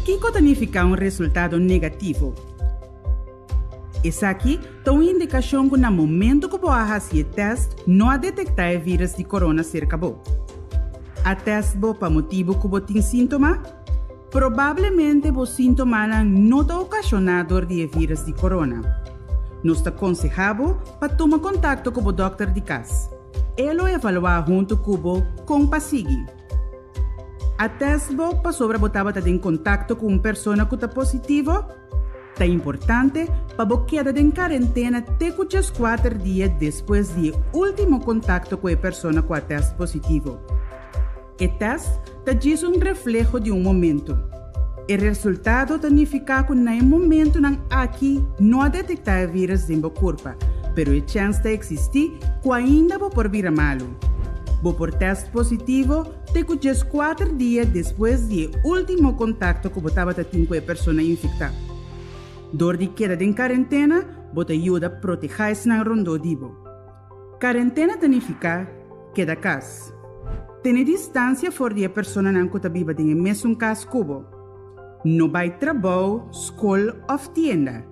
que significa um resultado negativo? Essa aqui é uma indicação que no momento que você faz o teste, não há detectar o vírus de corona cerca de você. A teste para motivo que você tem sintoma? Provavelmente os sintomas não estão ocasionados de vírus de corona. Nós aconselhamos para tomar contato com o doutor de casa. Ele evaluar junto com você com passigui. A teste para sobre botar em contato com uma pessoa que está positiva. É importante para você quedar em quarentena até 4 dias depois do último contato com a pessoa com a teste positivo. O teste diz um reflexo de momento. O resultado significa que no momento aqui não há detectar vírus em seu corpo, mas a chance de existir que ainda por vir malo. Por teste positivo, te 4 dias depois do último contato que você teve com a pessoa infectada. Dor de queda em quarentena, você ajuda a proteger-se na rondodivo. Quarentena significa queda casa. Tem distância fora da pessoa que está viva em mesmo caso cubo. Não vai trabalho, escola ou tienda.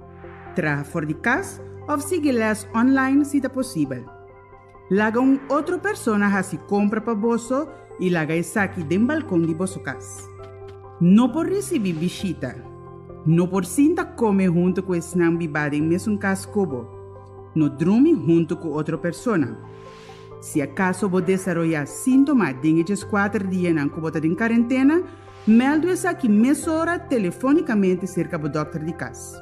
Traga fora de casa ou siga les online se é possível. Laga outra pessoa a se compra para você e laga isso aqui do balcão de vossa casa. Não por receber visita. Não por sinta comer junto com esse não bibado em mesmo caso cubo. Não dorme junto com outra pessoa. Se acaso você desenvolver sintomas de 4 dias na cubo em quarentena, melde-se aqui meia hora telefonicamente cerca do doutor de casa.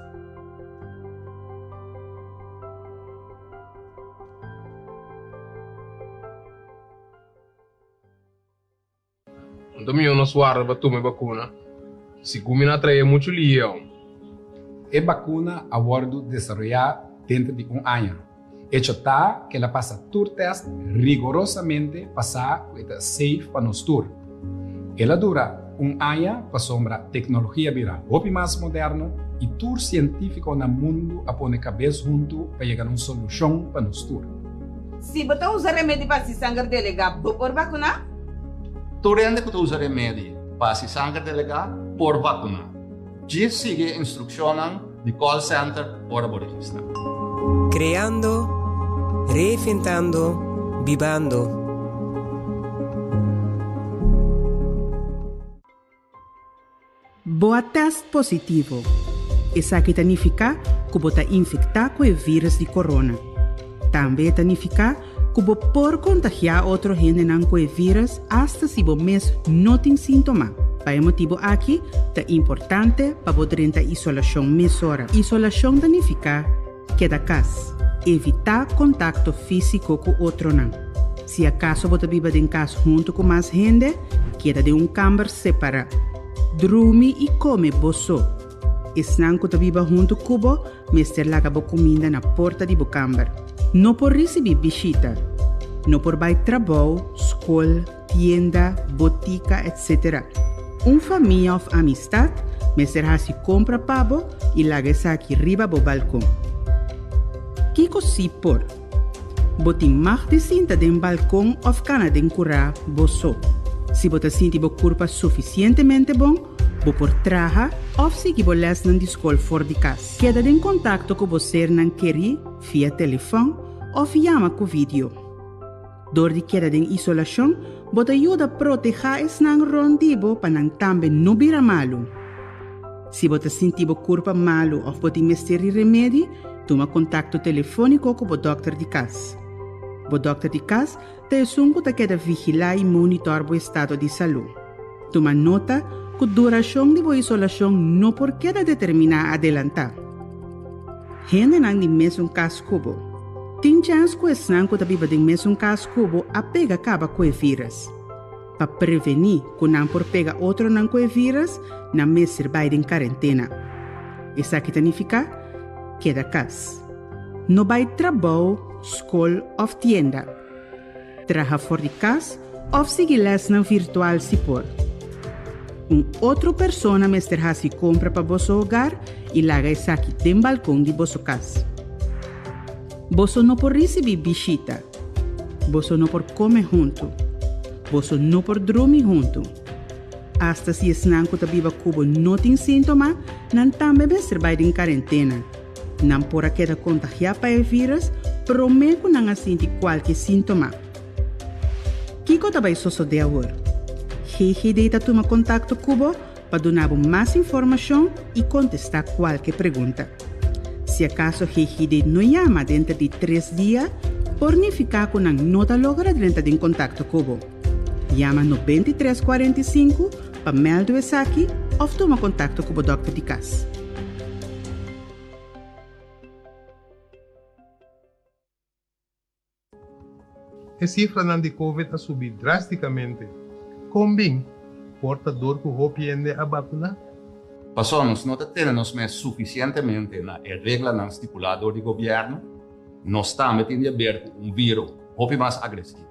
Domingo nos guarda para tomar vacuna. Se combina trae muito lío. A vacuna a bordo desarrollada dentro de año. Hecho está que la pasa tour test rigorosamente pasar que safe para nos tour. Ela dura año para sombra tecnologia viral opi mais moderno e tour científico na mundo a pone cabeça junto para chegar a uma solução para nos tour. Se você usa remédio para se sangue delegado por vacuna? Torrente que usa remédio para se sangue delegado por vacuna. Já sigue instrucciones de call center por registrar. Creando, reinventando, vivando. Boa teste positivo. Isso aqui significa que você está infectado com o vírus de corona. Também significa que você pode contagiar outra gente com o vírus até se você mesmo não tem sintomas. Para esse motivo aqui, é importante para você ter isolação mesora. Isolação significa quedar casa. Evitar contato físico com outro não. Se acaso você vive em casa junto com mais gente, queda de câmara separada. Dorme e come você. Se não você vive junto com você, mestre laga a comida na porta de câmara. Não por receber visita. Não por ir trabalho, escola, tienda, botica, etc. Família ou amistade, mestre se compra pavo e laga aqui riba do balcão. Que cosi por? Você mais de sinta de balcão ou cana de curar você. Se você sente o corpo suficientemente bom, você pode trabalhar ou seguir o lesson de escola fora de casa. Queda em contato com você não querer via telefone ou chama com vídeo. Dor de queda em isolação, você ajuda a proteger esse não rondivo para também não virar malo. Se você sente o corpo malo ou você mestre remédio, toma contato telefônico com o doutor de casa. O doutor de casa te assunto que queda vigilar e monitorar o estado de saúde. Toma nota que a duração de isolação não por queda determinar adelantar. Gente não de mesmo caso cubo. Tem chance que esse não que vive de mesmo caso cubo a pega acaba com o vírus. Para prevenir que não por pega outro não com o vírus, não mestre vai em quarentena. Isso aqui significa queda casa. Não vai trabalho, escola ou tienda. Traga fora de casa ou seguir lesson virtual se for. Outra pessoa mestre se compra para vosso hogar e laga isso aqui no balcão de vossa casa. Você não pode receber visita. Você não pode comer junto. Você não pode dormir junto. Hasta si es nanco tabiba cubo no tem síntoma, nan tambe ser bij in quarentena. Nan pora queda contagiar pa el virus, pero meco nan asinti qualquer síntoma. Kiko tabai soso de agora. GGD ta toma contacto cubo para donar mais informação e contestar qualquer pergunta. Se acaso GGD não chama dentro de 3 dias, por não ficar com a nota logra dentro de contacto cubo. Chama no 2345 para meldo esse aqui ou toma contacto com o Dr. de casa. A cifra de COVID ha subido drasticamente. Combin, portador que hopiende a vacuna? Pasamos, no tenemos más suficientemente na regla na estipulado do governo, não está metendo aberto vírus hopi mais agressivo.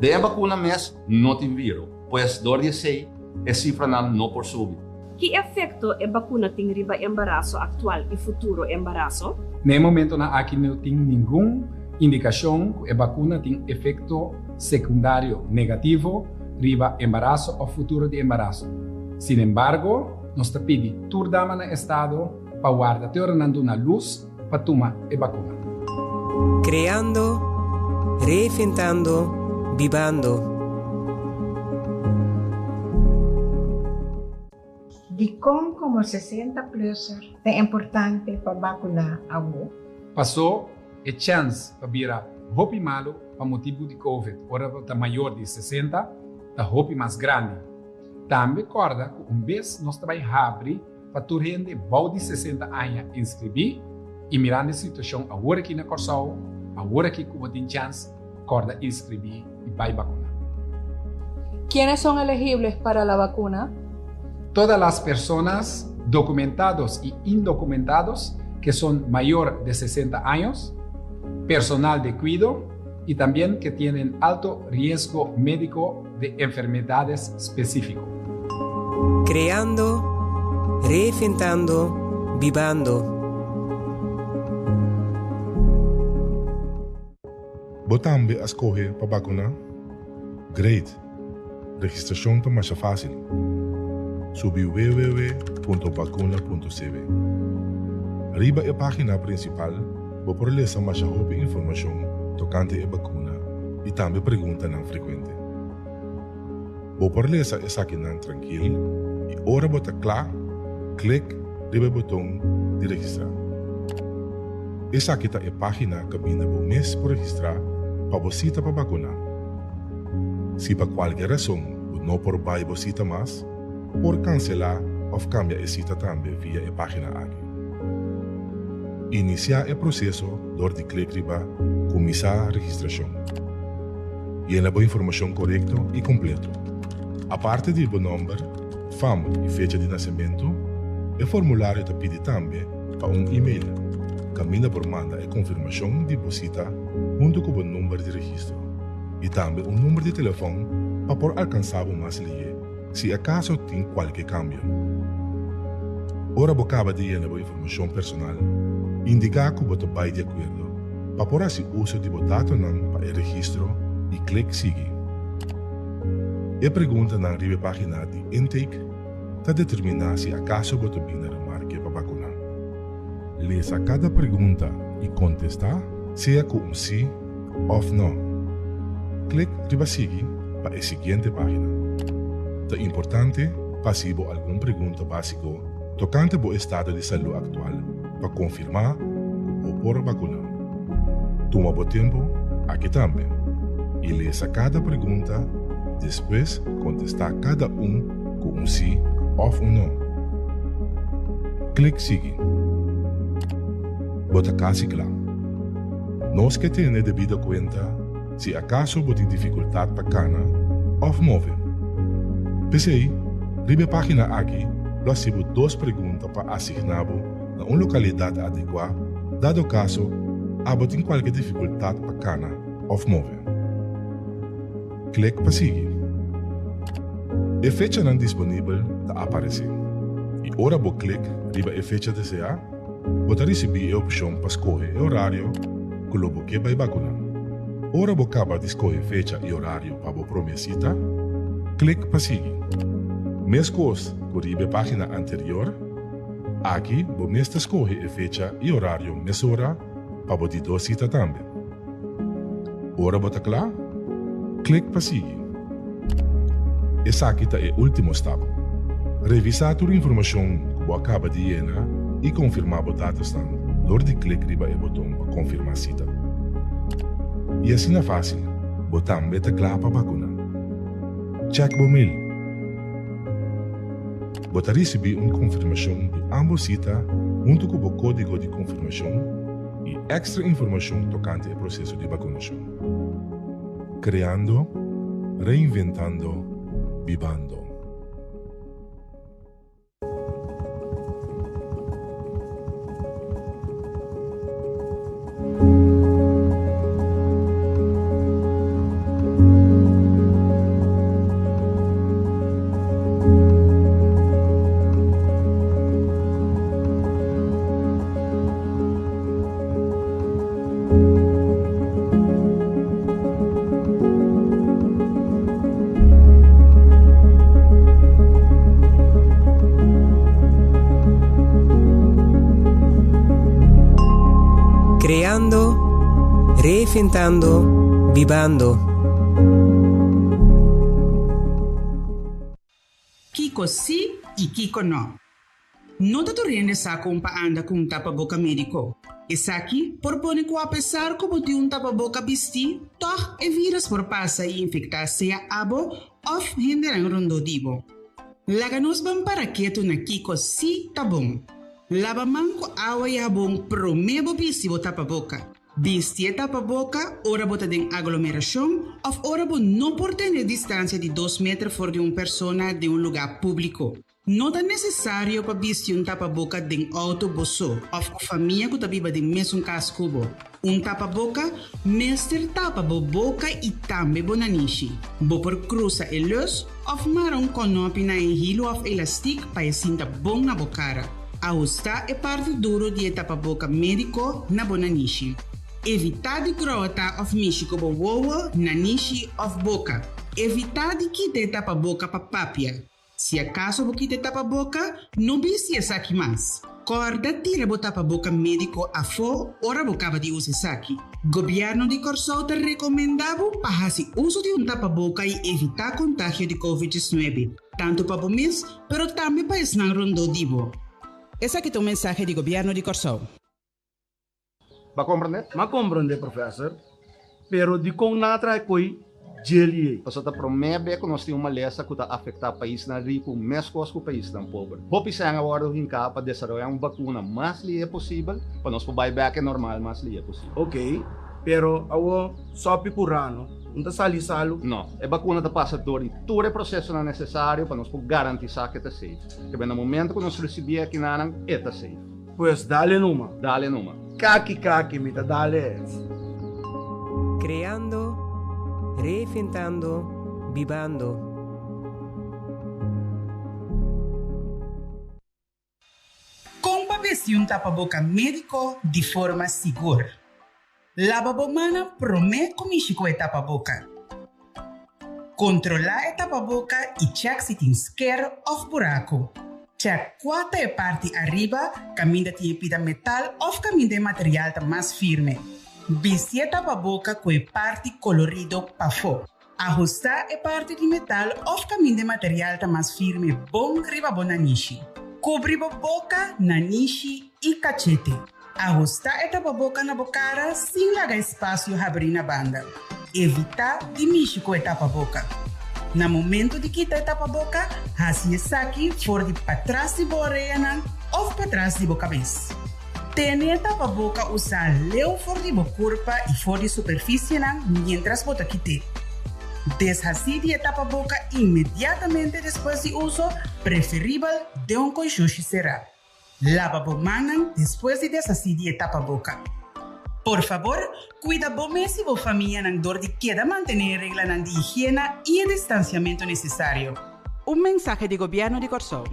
De a vacuna mes não tem vírus, pois dor de sei, a cifra não por subir. Que efeito a vacuna tem riba embaraço atual e futuro embaraço? No momento na aqui não tem nenhuma indicação que a vacuna tem efeito secundário negativo riba embaraço ou futuro de embaraço. Sin embargo, nós te pedimos toda no estado para guardar tornando na luz para tomar a vacuna. Creando, reinventando, vivando. De como 60 plus é importante para vacinar a você? Passou a chance para virar hopi malo para motivo de COVID, ora está maior de 60, está hopi mais grande. Também recorda que vez nós também abrir para tu rende bom de 60 anos inscrever e mirando a situação agora aqui na Corsau, agora aqui como tem chance, recorda inscrever e vai vacunar. ¿Quiénes son elegibles para la vacuna? Todas las personas documentados y indocumentados que son mayor de 60 años, personal de cuidado y también que tienen alto riesgo médico de enfermedades específicas. Creando, reinventando, vivando. Botambe a escolher para vacunar? Great! Registração está mais fácil. Subi www.vacuna.cv. Arriba a página principal, vou por ler mais informação tocante a vacuna e também perguntas não frequentes. Vou por ler essa aqui não tranquilo e ora bota claro, clique no botão de registrar. Essa aqui é a página que vinha por mês por registrar para você para vacunar. Se por qualquer razão não por vai você mais, por cancelar ou cambiar a cita também via a página aqui. Iniciar o processo door de clique riba começar a registração. Llena a informação correta e completa. A parte do nome, fama e fecha de nascimento, o formulário te pede também para e-mail. Camina por manda a confirmação de visita junto com o número de registro. E também número de telefone para por alcançar o mais ligue, se acaso tem qualquer cambio. Ora acaba de llenar a informação personal, indicar que você vai de acordo, para por assim uso de dados para o registro e clique seguir. A pergunta na página de intake está determinar se acaso você vai na marca para vacunar. Leia cada pergunta e contestar, seja com sim ou não. Clique riba seguir para a seguinte página. É importante passar alguma pergunta básica tocante ao estado de saúde atual para confirmar ou por vacunar. Toma o tempo aqui também e leia cada pergunta, depois contestar cada com sim ou não. Clique seguir. Bota casi claro. Nós que temos devida conta se acaso você tem dificuldade para cana ou mover. Pensei, ribe a página aqui, nós temos 2 perguntas para assignar na uma localidade adequada, dado caso, você tem qualquer dificuldade para cana ou mover. Clique para seguir. A fecha não disponível está aparecer. E ora você clique ribe a fecha desejada, você receber a opção para escolher o horário que você vai vacunar. Ora você acaba de escolher fecha e horário para a promessa, clique para seguir. Mescos, corribe página anterior. Aqui, você escolhe a fecha e horário mesura para você dosita também. Ora bota claro? Clique para seguir. Essa aqui é o último step. Revisar toda a informação que você acaba de llenar e confirmar os dados door de clique riba o botão para confirmar a cita. E assim é fácil. Você também está claro para a vacuna. Check o mail. Você receber uma confirmação de ambas citas junto com o código de confirmação e extra informação tocante ao processo de vacunação. Creando, reinventando, vivando. Creando, reinventando, vivando. Kiko sim e Kiko não. Não está tornando saco para andar com tapa-boca médico. Esse aqui propõe que apesar como de tapa-boca vestir, toch é vírus por passar e infectar seja abo ou henderan rondodibo. Laganos bam para quieto na Kiko sim tá bom. Lava manco água e abon promebo bisibo tapa-boca. Vestir tapa-boca, ora bota de aglomeração, ou ora bota não por ter distância de 2 metros fora de uma pessoa de um lugar público. Não é necessário para vestir tapa-boca de autobus ou com família que está viva de mesmo cascubo. Tapa-boca, mestre tapa-boca e também bonaniche. Bo por cruza e luz, ou marrom conopi na hilo ou elastic para sinta bom na bocara. Ajustar é parte duro de tapa-boca médico na bonaniche. Evitar de grota of mishi como wowo, nanishi of boca. Evitar de quitar tapa-boca para papia. Se acaso você quitar tapa-boca, não visse essa aqui mais. Corda tira o tapa-boca médico a fo, ora bocava de usar essa aqui. Governo de Corsou te recomendava para fazer uso de tapa-boca e evitar contágio de Covid-19. Tanto para o mês, mas também para esnar rondodivo. Esse aqui é o mensagem do governo de Corsou. Va comprender? Ma comprende, professor. Pero di kong natra koi jeli. Paso ta promebe que nós temos uma lesa que está afetar o país na rico, mais coisa que o país tão pobre. Hope se agora hinca para desenvolver uma vacuna mais livre possível, para nós poder back normal mais livre possível. Ok, pero awo sopi curano, não tá sali salo? Não, a vacuna tá passa por todo o processo necessário para nós poder garantir que está safe. Que no momento que nós recebemos aqui na está safe. Pues dale numa. Dale numa. Kaki, mita, dale. Creando, reinventando, vivando. Como vestir tapa-boca médico de forma segura? Lava bomana promete comigo com a tapa-boca. Controlar a tapa-boca e check se tem esquerdo ou buraco. Check quanta é parte arriba, caminho de pida metal ou caminho de material mais firme. Vestir a tapa-boca com a parte colorido para fora. Ajustar a parte de metal ou caminho de material mais firme bom riba bonanishi. Cobrir a boca, nanishi e cachete. Ajustar a tapa-boca na bocara sem largar espaço e abrir na banda. Evitar de mexer com a tapa-boca. No momento de quitar a tapa-boca, assim essa aqui for de para trás de boa orelha ou para trás de boa cabeça. Tenha a tapa-boca usar leu for de boa curva e for de superfície mientras bota quitar. Deshacer de tapa-boca imediatamente depois de uso, preferível de um coixuxi será. Lava a mão depois de deshacer de tapa-boca. Por favor, cuida bom mesmo sua família na dor de queda manter a regra de higiene e o distanciamento necessário. Mensagem do governo de Corsou.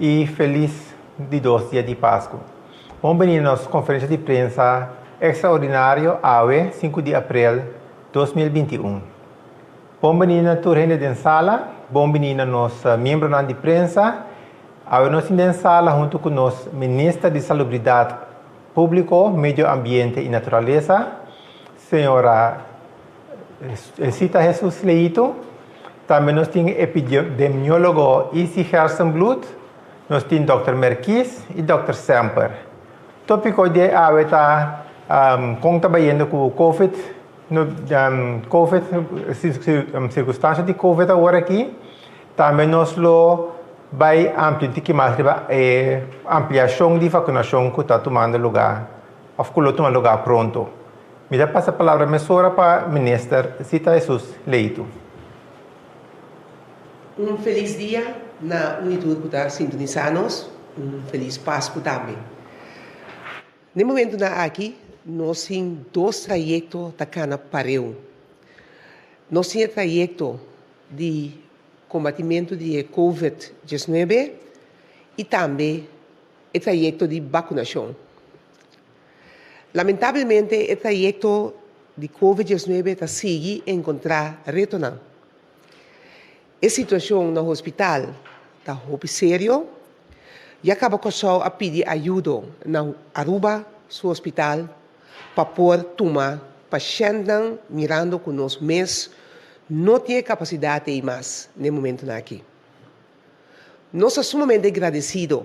e feliz de 2 dias de Páscoa. Bem-vindo à nossa conferência de prensa extraordinária AWE 5 de abril 2021. Bem-vindo a toda a gente da sala, bem-vindo a nossa membro de prensa. AWE nós em sala junto com nosso ministro de Salubridade Público, Meio Ambiente e Natureza, senhora Cita Jesus Leito. Também nós temos epidemiólogo Isi Hersenblut, nós temos Dr. Merkis e Dr. Semper. O tópico de AWE está trabalhando com o COVID, circunstâncias de COVID agora aqui. Também nós vai ampliar a ampliação de vacinação que está tomando lugar, tomando lugar pronto. Me dá passa a palavra para o ministro Cita Jesus Leito. Feliz dia na unidade que está sintonizados, feliz Páscoa também. No momento aqui, nós temos 2 trajetos da cana pareu. Nós temos o trajeto de combatimento de COVID-19 e também o trajeto de vacinação. Lamentavelmente, o trajeto de COVID-19 está seguindo encontrar retorno. A situação no hospital está muito séria e acaba com a pedir ajuda na Aruba, seu hospital, para poder tomar pacientes mirando com nós mesmos, não tem capacidade de mais no momento aqui. Nós somos sumamente agradecidos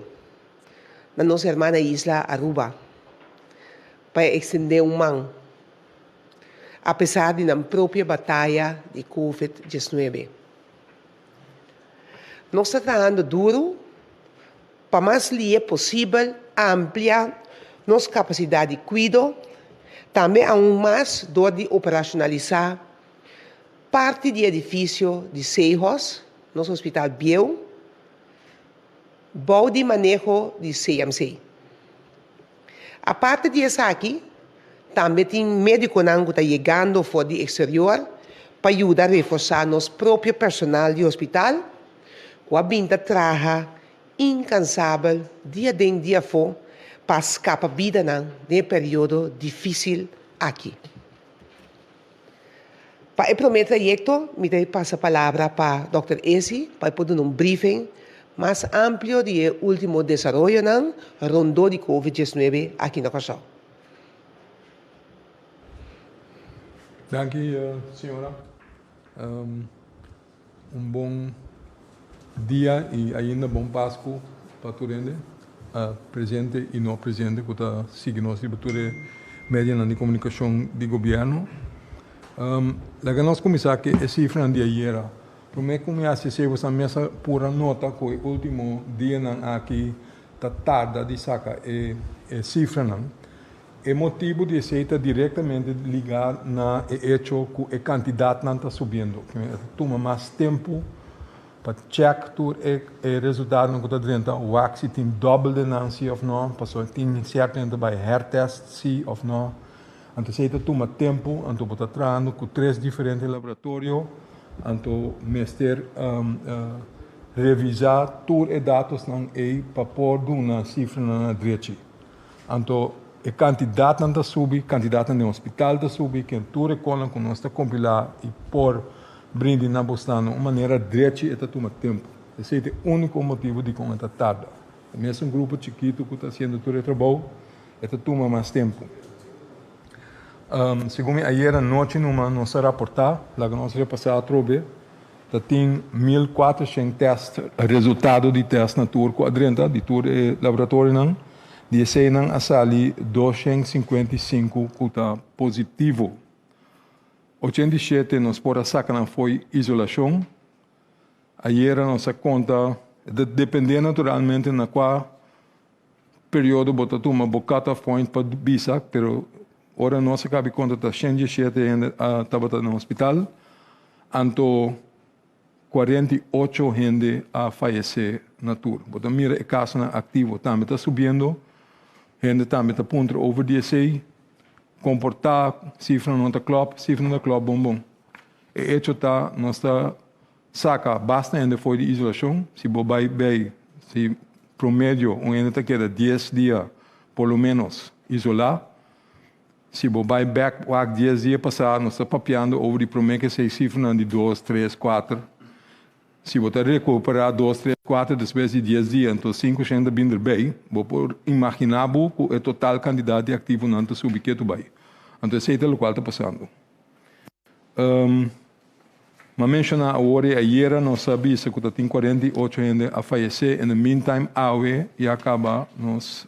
a nossa irmã isla Aruba para estender uma mão, apesar de na própria batalha de COVID-19. Nós estamos trabalhando duro para mais é possível ampliar nossa capacidade de cuidado, também mais de operacionalizar parte do edifício de Seijos, nosso hospital Biel, bom de manejo de CMC. A parte disso aqui, também tem médico que está chegando fora do exterior para ajudar a reforçar nosso próprio personal de hospital, que a vinda trabalha incansável, dia em dia fora, para escapar vida nesse período difícil aqui. Para o primeiro trajeto, me passa a palavra para o Dr. Esi, para poder briefing mais amplo do último desenvolvimento rondo de COVID-19 aqui na Cachau. Dank u, senhora. Bom dia e ainda bom Páscoa para todos, presente e não presente, que está seguindo as libaturas médias de comunicação do governo. Nós começamos que a cifra de ayer, primeiro começa a mesa pura nota que o último dia aqui está tarde de sacar a cifra. O motivo de ser diretamente ligado na hecho que a quantidade não está subindo. Toma mais tempo para check o resultado que está dentro. O se tem double denúncia ou não, passou tem certamente vai hertest se ou não. Então, se toma tempo, então está trabalhando com 3 diferentes laboratórios, então mestre revisar todos os dados para pôr uma cifra na direita. Então, a quantidade não está subindo, a quantidade no hospital está subindo, que tudo recolhe que nós está compilar e pôr brinde na bostana, uma maneira direita e toma tempo. Esse é o único motivo de como está tarde. Mesmo um grupo chiquito que está fazendo todo o trabalho, toma mais tempo. Segundo ayer à noite, nossa reportagem, lá que nós repassamos a trobe, tem 1.400 testes, resultado de teste na turco adrenta, de todo o laboratório, de cena a sali 255 que está positivo. 87 nós por sacar foi isolação. Ayer a nossa conta, dependendo naturalmente na qual período bota uma bocata point para bisa, pero ora nossa cabe conta está 107 ainda estava no hospital, anto 48 gente a falecer na tour. Bota mira o caso ativo também está subindo, gente também está ponto over 16. Comportar cifra não está claro, cifra não está claro, bom. E hecho está, nós está saca basta ainda foi de isolação, se bobai bem, se promedio, gente queda 10 días, por lo menos, isolado. Se você vai back 10 dias passados, nós estamos papeando over o promedio que se cifra de 2, 3, 4. Se você recuperar 2, 3, 4 depois de 10 dias, então 5% binder bem, você pode imaginar que o total quantidade de ativo não está subindo bem. Então, esse é o que está passando. Mas mencionar agora, ayer nós sabíamos que tem 48 gente a falecer, in the meantime, já acaba, nós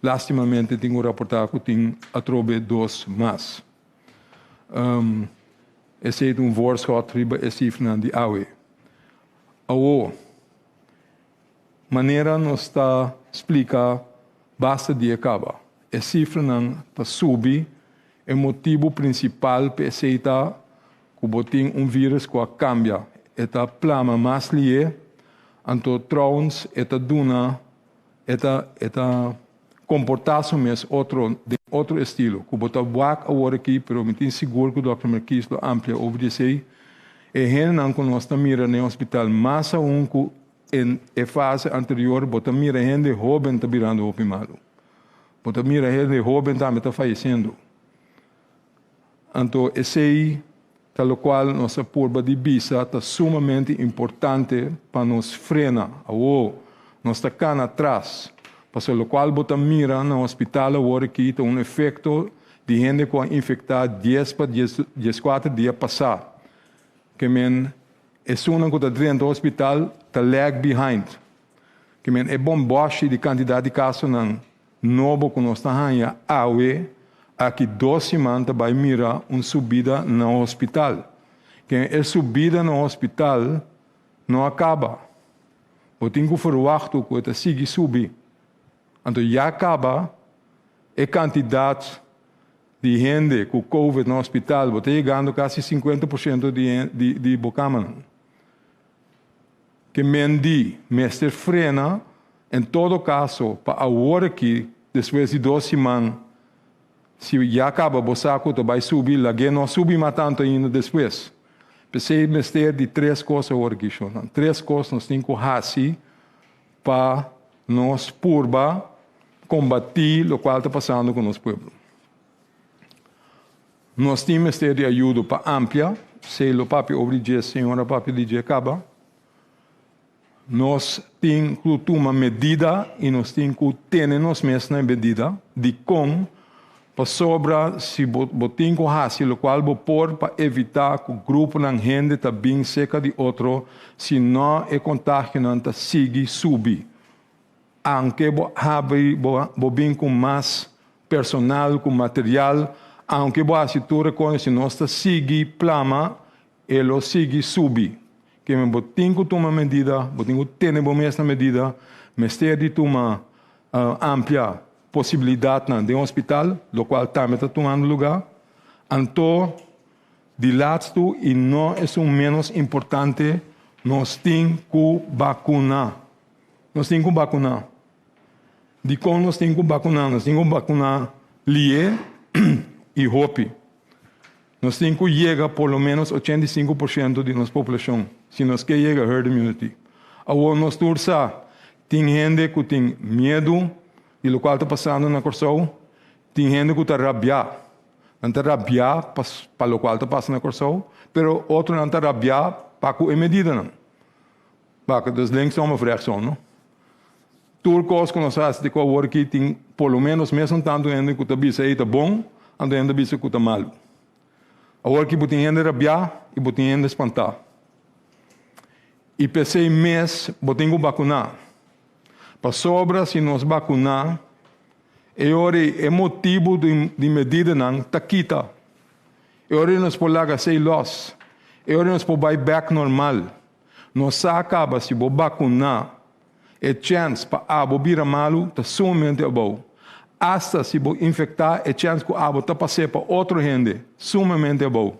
lastimamente tenho reportado que tem atrobe 2 mais. Esse é voorschot riba esse cifra de AWE. A maneira nós está explicar basta de acaba. A cifra não está subir, é o motivo principal para aceitar que tem vírus que cambia. Esta plama mais lie, então trouwens, esta duna, esta comportar-se mesmo outro estilo. Que você vai agora aqui, mas eu tenho seguro que o Dr. Marquis lo amplia over isso. E gente não que nós estamos mirando no hospital, mas em fase anterior, você mira gente jovem está virando opimado. Você mira gente jovem está falecendo. Então, esse tal qual nossa curva de visa está sumamente importante para nos frenar. Nós está cá atrás. Para o qual você mira no hospital agora aqui, tem efeito de gente que é infectada 10 para 14 dias passados. Que é uma que está dentro do hospital, está lag behind. Que é bom baixo de quantidade de casos novo que nós estamos aqui 2 semanas vai mirar uma subida no hospital. Que a subida no hospital não acaba. Eu tenho que verwachten que ela siga subir. Então, já acaba a quantidade de gente com COVID no hospital, está chegando quase 50% de bocama. Que mestre frena, em todo caso, para agora aqui, depois de 2 semanas, se já acaba o saco, vai subir, lá não subir mais tanto ainda depois. Pensei mestre de 3 coisas agora aqui. 3 coisas nós temos que fazer para nos combater o qual está passando com o nosso povo. Nós temos de ajuda para amplia, se o papi obriga a senhora papi de acaba. Nós temos que tomar uma medida e nós temos que ter nós mesmos na medida de como para sobra se botem com o qual pode para evitar que o grupo de gente está bem seca de outro, se não é contágio não está sigue subir. Aunque bem com mais personal, com material, aunque a situação reconhece nós está sigue plama, ele sigue subir. Que me tem que tomar medida, tem que ter a mesma medida, mas ter de tomar amplia possibilidade de um hospital, o qual também está tomando lugar. Então, de lado e não é o menos importante, nós temos que vacinar. Nós temos que vacinar. De como nós temos que vacinar? Nós temos que vacinar LIE e HOPE. Nós temos que chegar por lo menos 85% de nossa população, se nós queremos chegar a herd immunity. Agora, nós tem gente que tem medo de o qual está passando na Corsão, tem gente que está rabiando. Não está rabiando para o qual está passando na Corsão, mas outro não está rabiando para a medida. Não. Porque das links são uma reação, não? Turcos que nós fazemos de qual aqui tem por lo menos mesmo tanto gente que está bisa está bom, ando gente bisa que está mal. Agora que botem gente rabiar e botem gente espantar. E pensei mês botem que vacinar. Para sobra se nós vacinar, é motivo de medida não tá quita. Nós podemos ser loss. Nós podemos back normal. Nós acaba se vou vacinar. A chance para abo vira malo está sumamente bom. Hasta se vou infectar, a chance que abo está passando para outra gente, sumamente bom.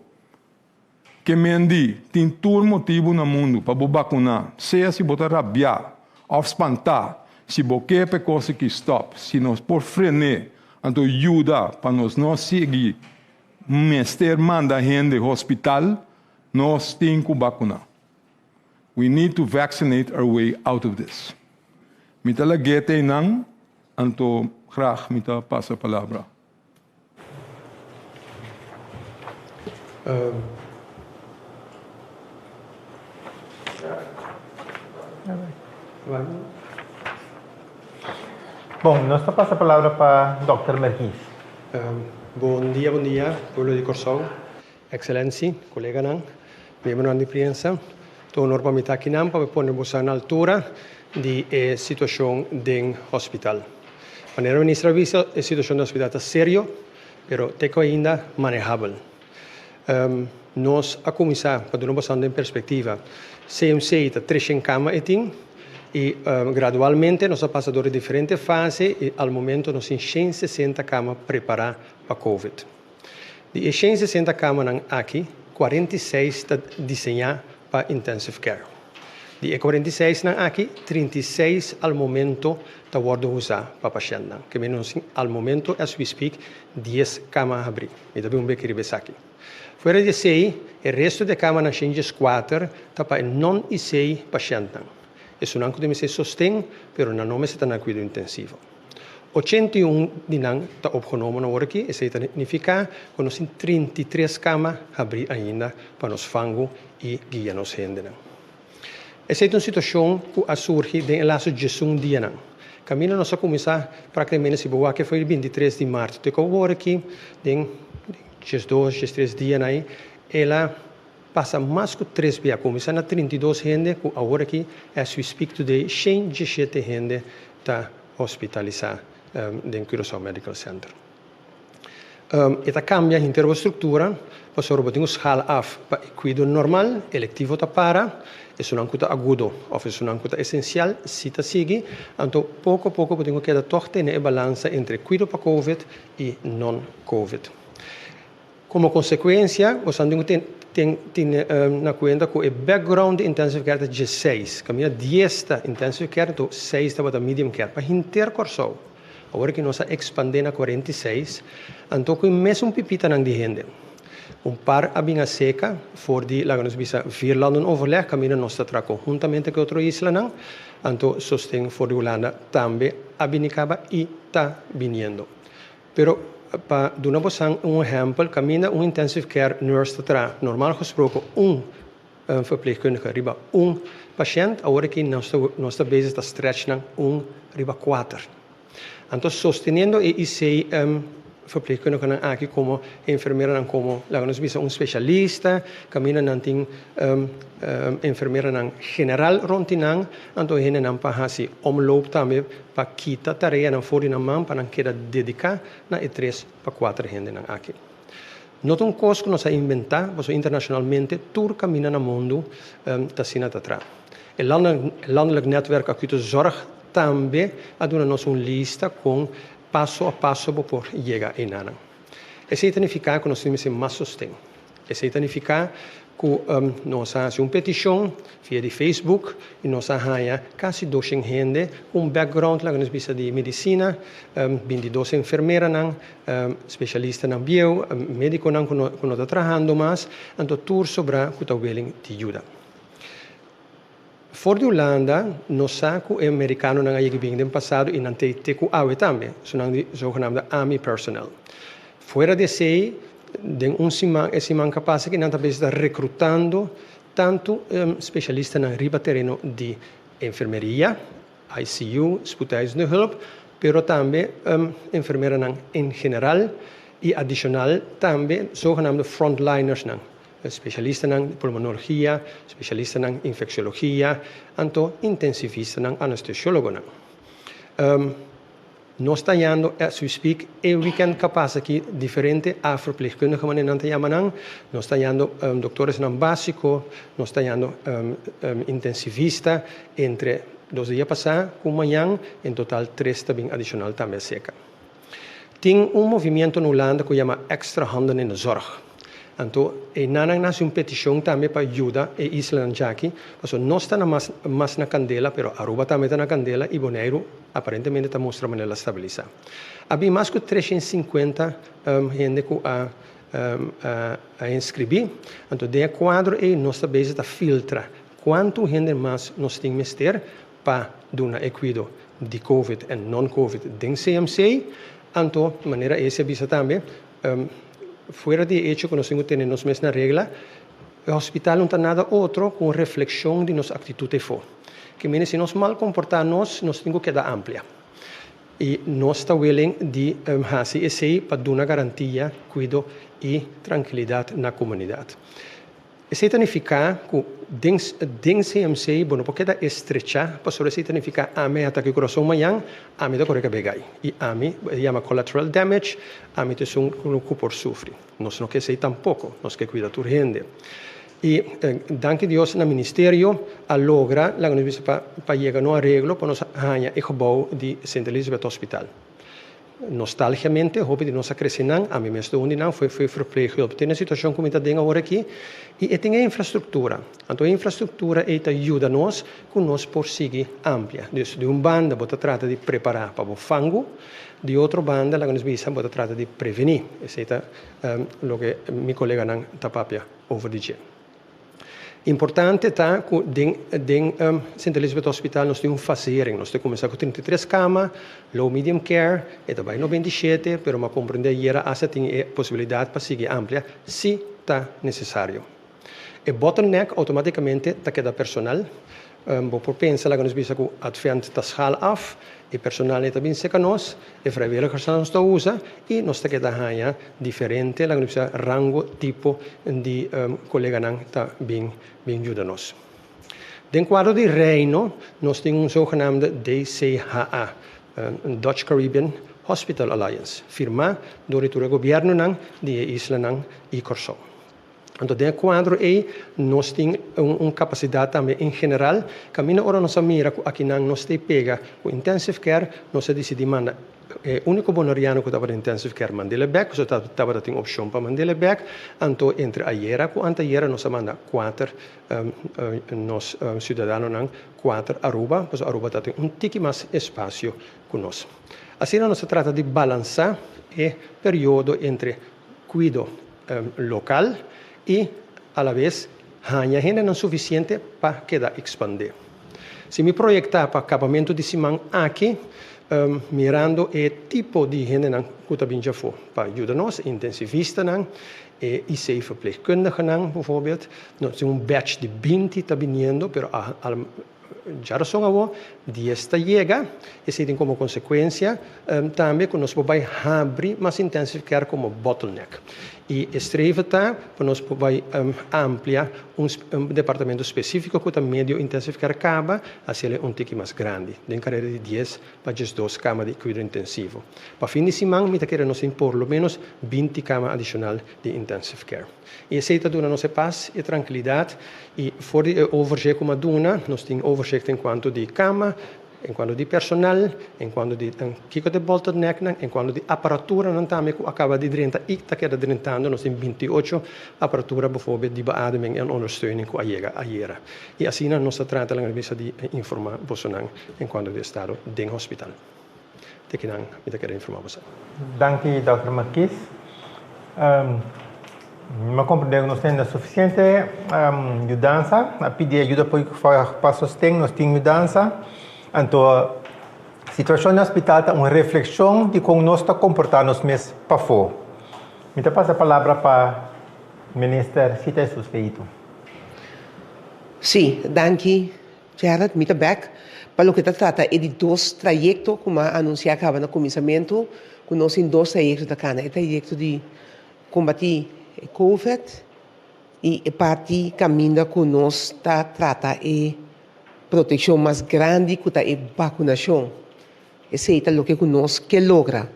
Que mendi, tem todo motivo no mundo para vacinar. Seja se botar rabiar, ou espantar, se qualquer coisa que stop, se nós por frenar, então ajuda para nós não seguir, mestre manda gente ao hospital, nós temos que vacinar. We need to vaccinate our way out of this. Mita lagete nang, anto graag mita pasa palabra. Bom, nós passa a palavra para Dr. Merquis. Bom dia, pueblo de Corsão, excelência, colega nan, membro de imprensa, estou normalmente aqui nan para pôr você na altura de situação do hospital. Maneira ministra visa a situação do hospital está sério, pero teco ainda manejável. Nós a começar para dar uma noção de perspectiva, CMC está 300 camas e gradualmente nós passamos por diferentes fases e ao momento nós temos 160 camas preparadas para COVID. De 160 camas aqui, 46 está desenhadas para intensive care. De 46 aqui, 36 ao momento está usadas para pacientes. Que menos ao momento, as we speak, 10 camas abridas. E também que ribes aqui. Fora de sei, o resto de camas na changes 4 está para non-ICI pacientes. Isso não pode ser sostém, mas não está na cuidado intensivo. 81 de nós está opgenomen na hora aqui, isso significa que nós temos 33 camas abridas ainda para nos fango e guiar nos gente. Essa é uma situação que surge de laço de um dia. Caminho nós começar praticamente se boa que foi 23 de março. Te hora aqui, tem 2, 3 dias aí, ela passa mais que 3 dias, começa na 32 gente, que agora aqui, as we speak today, 117 gente está hospitalizada dentro do Curaçao Medical Center. Esta cambia em termos de estrutura, para o robô escala af para cuidado normal, electivo está para, isso não é agudo, ou isso não é essencial, se está sigue, então pouco a pouco podemos quedar torta na balança entre cuidado para COVID e non-COVID. Como consequência, você tem na conta que o background de intensive care é 16, caminha 10 intensive care, então 6 para medium care, para intercorso. Agora que nós expandemos a 46, então com mesmo pipita não de gente. Par a binha seca, for de lá nos bisa Virlanden overleg, caminha nós tra conjuntamente com outra isla não, então sostém for de Holanda também a binicaba e está viniendo. Pero para dar um exemplo, caminha intensive care nurse tra normal gesproken verpleegkundige riba patiënt, agora que nós está bezig te stretchen riba 4. Então sosteniendo e IC verpleegkundigen aqui como enfermeira como lá nos bisa especialista, caminha não tem enfermeira general rondinang, então ele não passa omloop também para kita tarefa não for na mão para não querer dedicar na 3 para 4 gente aqui. Not um coisa que nós a inventar, mas internacionalmente tudo caminha no mundo está sendo atrás. O landelijk netwerk acute zorg também aduna-nos uma lista com passo a passo para chegar em nada. Isso significa que nós temos mais sustento. Isso significa que nós fazemos uma petição via de Facebook e nós temos quase 200 gente com background lá nos bisa de medicina, 22 enfermeiras, especialistas na bio, médicos que nós estamos trabalhando mais, então tudo sobre o que está willing de ajuda. Fora de Holanda, nós sabemos que o americano não é bem no passado e não tem que awe também, são zogenaamde army personnel. Fora de sei, tem esse man capaz que não está recrutando tanto especialistas na riba terreno de enfermeria, ICU, spoedeisende hulp, pero também enfermeiras em geral e adicional também zogenaamde frontliners specialisten in pulmonologia, specialisten in infecciologia, anto intensivisten in anesthesiologen. Nós estamos, as we speak, weekend capaz aqui diferente a verpleegkundigen manen não temos nós estamos doutores não básico, nós estamos intensivista entre 2 dias passados com manhã, em total 3 também adicional também seca. Tem movimento na Holanda que chama Extra Handen in de Zorg. Então, nanang nasce uma petição também para ajuda e Isla Jaki, porque nós estamos mais na candela, pero Aruba também está na candela e Bonaire aparentemente está mostrando maneira estabilizar. Havia mais que 350 gente que a inscrever, então de quadro e nós também está filtra quanto gente mais nós temos que ter para dar equido de COVID e non-COVID dentro CMC, então, de maneira essa, bisa também, fora de hecho que nós temos que ter nos mesmas regras, o hospital não tem nada outro com reflexão de nossa atitude for. Que menos se nós mal comportarmos, nós temos que dar amplia. E nós estamos willing de fazer isso para dar uma garantia, cuidado e tranquilidade na comunidade. Isso significa que dentro CMC, bueno, porque da estrechar, para isso significa a mim ataque o coração amanhã, a mim da correca begai. E a mim chama collateral damage, a mim tem um por sofrer. Nós não quer ser tampouco, nós quer cuidar da gente. E danke Deus no ministério a logra lá nós para chegar no arreglo para nós ganhar o gebouw de St. Elizabeth Hospital. Nostalgicamente, hoop de nossa crescimento, a mim mesmo onde não foi verpleegulp. Tem uma situação como está dentro agora aqui e tem a infraestrutura. Então a infraestrutura ajuda nós com nós por seguir ampla. De uma banda, bota trata de preparar para o fango, de outra banda, lá nós visa bota trata de prevenir. Isso é o que meu colega não está papia over dizer. Importante está que dentro St. Elizabeth Hospital nós temos facering. Nós temos começar com 33 camas, low medium care, e também no 27, mas uma compreender que essa tem a possibilidade para seguir ampla, se está necessário. E bottleneck automaticamente está queda personal. Por pensar que nós visa que advent está schal af, e personal também se conosce, e vrijwilligers nós está usa, e nós está queda ganha diferente, lá nós visa rango tipo de colega não está bem ajuda nós. Dentro do quadro de reino, nós temos um zogenaamde DCHA, Dutch Caribbean Hospital Alliance, firma door het governo de isla e Corsão. Então, dentro do quadro aí, nós temos uma capacidade também em geral, que a minha hora nós mira aqui nós te pega o intensive care, nós decidimos mandar o único bonoriano que estava em intensive care mandele back, so estava tem opção para mandele back, então entre ayer com anteayer nós manda 4 nós cidadãos 4 Aruba, pois Aruba tem tique mais espaço conosco. Assim nós se trata de balançar o período entre cuidado local e, a la vez, a gente não é suficiente para quedar expandir. Se me projetar para acabamento de Simão aqui, mirando o tipo de gente que está já for, para ajudar-nos, intensivista, e IC-verpleegkundige, bijvoorbeeld. Nós temos batch de 20 está vindo, mas já são agora 10 está chega, e se tem como consequência também que nós vamos abrir mais intensive care como bottleneck. E estreven está para nós vai ampliar departamento específico que também medio intensive care acaba, assim é tique mais grande, de carreira de 10 para 2 camas de cuidado intensivo. Para fim de semana, me queremos por lo menos 20 camas adicional de intensive care. E essa é a nossa paz e tranquilidade, e for de overzicht como a duna, nós temos overzicht em quanto de cama, em quanto de personal, em quanto de kiko de bottleneck, em quanto de aparatura, não também acaba de 30 e está queda drentando, nós temos 28 aparatura, bijvoorbeeld de beademing en ondersteuning que chega ayer. E assim nós trata a visa de informar você em quanto de estado do hospital. Te quero informar você. Danke, Dr. Marquis. Não compreendo que nós temos suficiente mudança, a pedir ajuda para sustentar, nós temos mudança. Então, a situação no hospital é uma reflexão de como nós estamos comportando mesmo para fora. Me passa a palavra para o ministro Cita Suspeito. Sim, danke, Gerard, muito bem. Para o que se trata é de 2 trajetos, como anunciava no começamento, que nós temos 2 trajetos da cana. O trajeto de combater COVID e a parte caminho que nós trata é proteção mais grande que a vacunação. Esse é o que nós queremos lograr.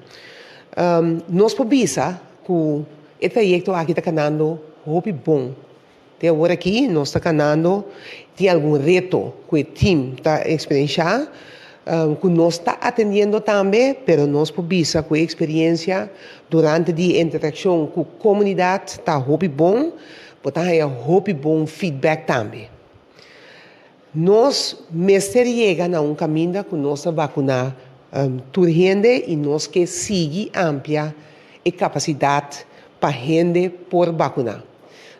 Nós podemos que o trajeto aqui está ganhando muito bom. Até agora aqui nós está ganhando, tem algum reto que o time está experienciando, que nós está atendendo também, mas nós podemos com a experiência durante a interação com a comunidade está muito bom, portanto é muito bom feedback também. Nós, mestre, chega a um caminho que nós vacunar toda a gente e nós que seguir amplia a capacidade para a gente por vacunar.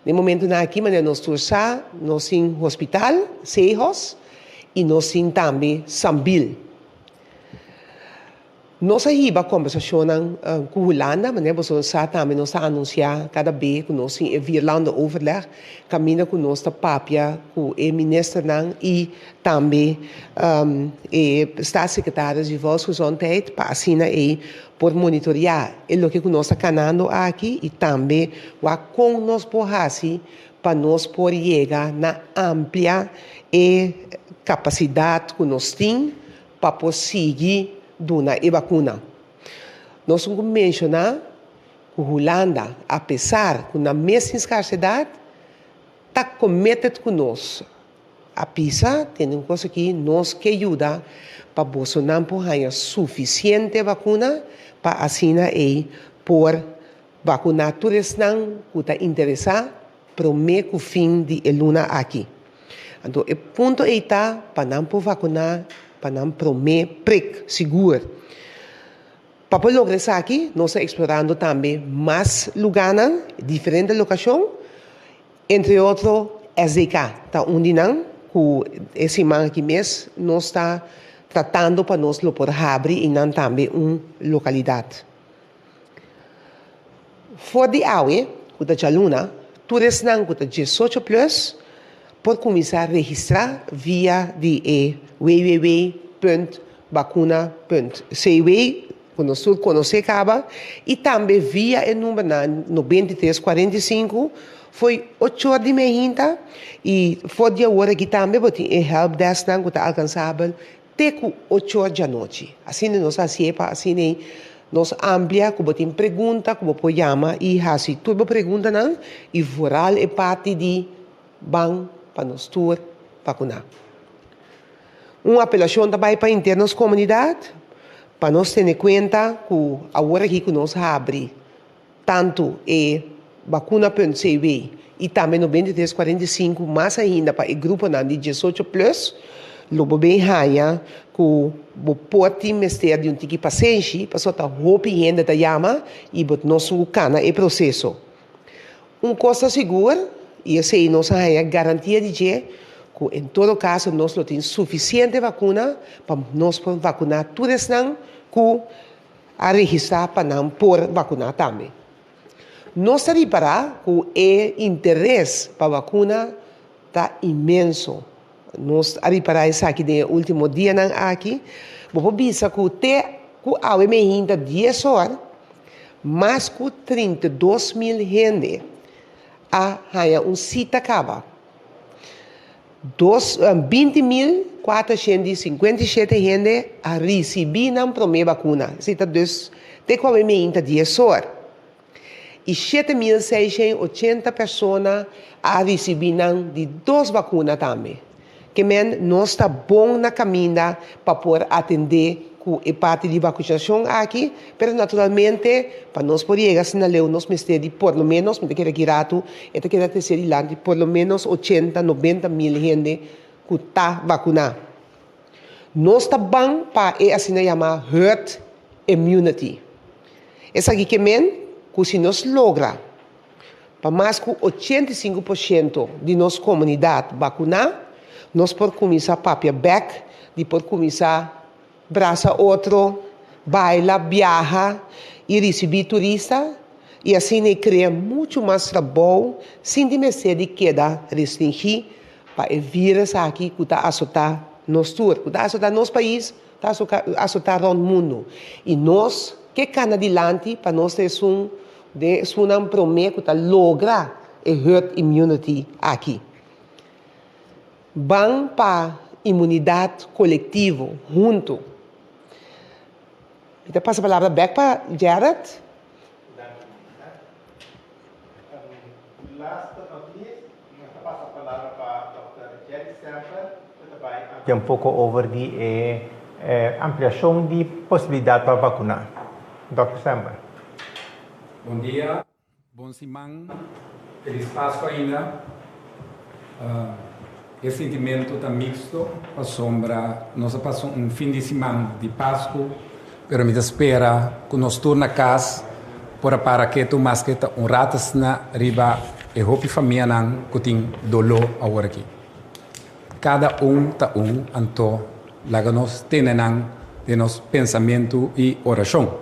No momento aqui, nós temos hospital, Sejos, e nós temos também Sambil. Nós aí a conversação com a Holanda, mas nós também nos anunciar cada vez que nós em Irlanda overleg, caminha com nós papia com o ministro e também o staatssecretaris de Volksgezondheid para assinar aí por monitorear o que nós está canando aqui e também o com nós porrasi para nós poder chegar na ampla capacidade que nós temos para conseguir dona e vacuna. Nós vamos mencionar que a Holanda, apesar de na mesma escassidade, está committed conosco. A PISA tem uma coisa que nos que ajuda para Bolsonaro ganhar suficiente vacuna para assinar aí por vacunar todos que está interessado para o fim de luna aqui. Então, o ponto é para não vacunar, para não prometer seguro. Para lograr isso aqui, nós estamos explorando também mais lugares, diferentes locações, entre outros, SDK, está onde não, esse semana aqui mesmo, nós está tratando para nós poder abrir e não também uma localidade. Fora de água, que está luna, todos não que está 18+, pode começar a registrar via de www.vacuna.cw, que nós conhecemos acaba, e também via o número 9345, foi 8 horas de manhã, e fora de hora que também tem help desk que está alcançável, até 8 horas da noite. Assim nós fazemos, assim nós amplia, como tem pergunta, como pode chamar, e assim, toda pergunta não, e voral é parte de banco para nós todos vacunar. Uma apelação também para internos comunidade, para nós ter em conta que agora que nós abrimos tanto vacuna.cv e também no 2345, mais ainda para o grupo de 18+, logo bem raia que o porte mistério de um tipo paciente, para só roupa e ainda da chama e bot nosso cana e processo. Coisa segura, e essa é nossa garantia de que em todo caso nós temos suficiente vacuna para nós vacunar todos que a registrar para não por vacunar também. Nós reparar que o interesse para a vacuna está imenso. Nós reparar isso aqui no último dia aqui, vou pensar que até a ainda 10 horas, mais que 32.000 gente a cita acaba. 20.457 gente a receber a primeira vacuna. Cita até que ainda 10 horas. E 7.680 pessoas a receber de 2 vacinas também. Que nós está bom na caminho para poder atender com a parte de vacinação aqui, mas naturalmente, para nós poder chegar a lei, nós precisamos de por lo menos, me quero que rato, esta queda terceira lá, de por lo menos 80.000-90.000 gente que está vacunada. Nós está bom para assim chamar herd immunity. Essa aqui que se nós logra para mais que 85% de nossa comunidade vacunar, nós podemos começar a papia back, depois começar braça outro, baila, viaja e receber turista, e assim cria muito mais trabalho, sem de queda restringir para o vírus aqui que está assustar nós todos, que está assustar nosso país, está assustar o mundo. E nós, que cana adiante, para nós ter um promessa que está lograr a herd immunity aqui. Vamos para imunidade coletiva, junto. Então, passa a palavra back para Jared. Last but not least, passa a palavra para Dr. Jerry Samper, que vai um pouco over de ampliação de possibilidade para vacinar. Dr. Samper. Bom dia, bom semana, feliz Páscoa ainda. Esse sentimento está mixto, a sombra, nós passamos fim de semana de Páscoa, pero me espera que nós torna casa para que tu mais que ratas na riba e hopi família não que tem dolor agora aqui. Cada tá anto, lá nós temos de nosso pensamento e oração.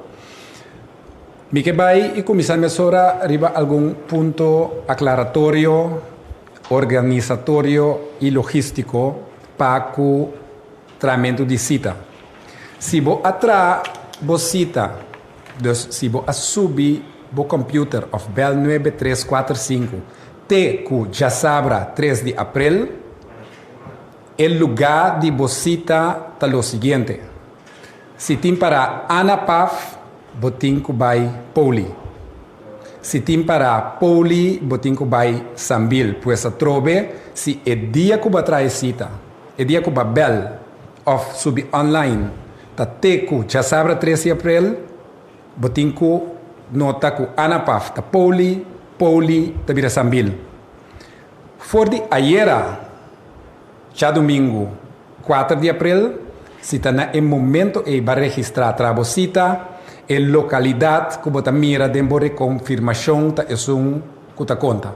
Me que vai e começar a sobre arriba algum ponto aclaratório, organizatório e logístico para o tratamento de cita. Se você atra a cita, se você subir o computer of Bell 9345 te que já sabra 3 de abril, o lugar de cita está o seguinte. Se tem para Anapaf, botin que vai Poli. Se tem para Poli, botin que vai Sambil. Pois a trobe, se é dia que vai trazer cita, é dia que vai Bell of subir online, tá te que já sabra 3 de abril, botin que nota que Anapaf, tá Poli, tá vira Sambil. For de ayer, já domingo, 4 de abril, se está no momento e vai registrar a cita, a localidade que você mira dentro de confirmação tá é que tá conta.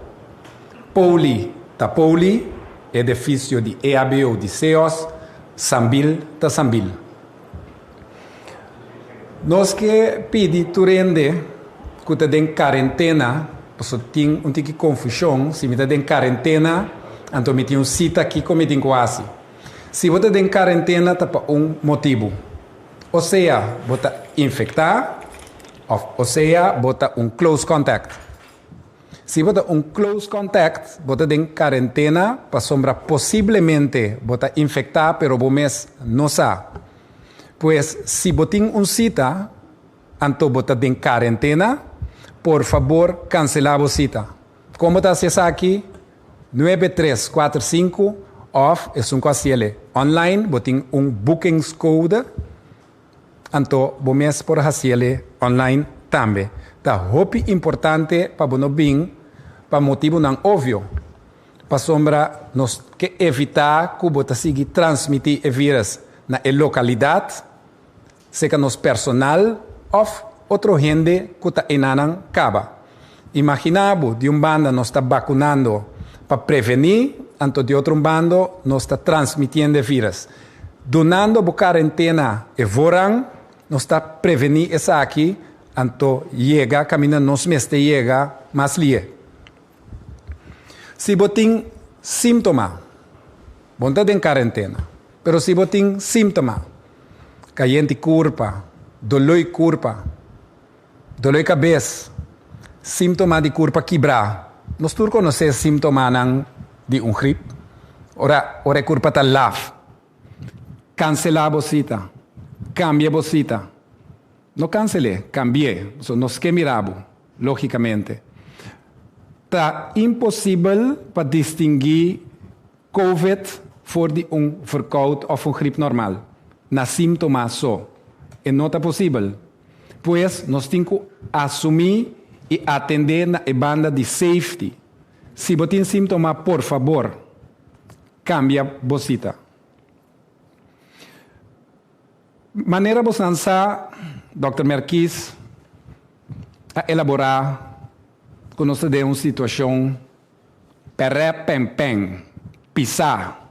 Poli, tá Poli, edifício de EABO de CEOS, Sambil, tá Sambil. Nós que pedimos turende, que está em quarentena, porque tem um tipo de confusão, se me está em quarentena, então me tem uma cita aqui como me tem quase. Se você está em quarentena, está por um motivo. Ou seja, você infectar, ou seja, você um close contact. Se você um close contact, você está em quarentena, para sombra possivelmente você infectar, pero você não sabe. Pois, se você tem uma cita, então você está em quarentena, por favor, cancelar a cita. Como está acessando aqui? 9345 off é um coisiele. Online, você tem um bookings code, então você pode fazer online também. Tá muito importante para você vir, para motivo não óbvio. Para sombra, nós que evitar que você siga transmitir o vírus na localidade, seja nos personal ou outra gente que está em annan caba. Imaginamos de banda nos está vacunando para prevenir, então de outro bando nos está transmitindo o vírus. Donando a quarentena e voran, nos está prevenir essa aqui, então chega, caminha nos meses chega, mais lie. Se você tem sintoma, você está em quarentena, mas se você tem sintoma, caiente curva, dolor de cabeça, sintoma de curva quebrar. Nós todos conhecemos sintomas de gripe. Ora curva está lave. Cancelar a cita. Cambia a cita. Não cancele, cambie. Nós que miramos, logicamente. Está impossível para distinguir COVID de verkoud ou gripe normal. Na sintomas só. E não está possível. Pois nós temos que assumir e atender na banda de safety. Se você tem sintoma, por favor, cambia a cita. Maneira de lançar, Dr. Merquis, a elaborar, quando nós temos uma situação, pisar.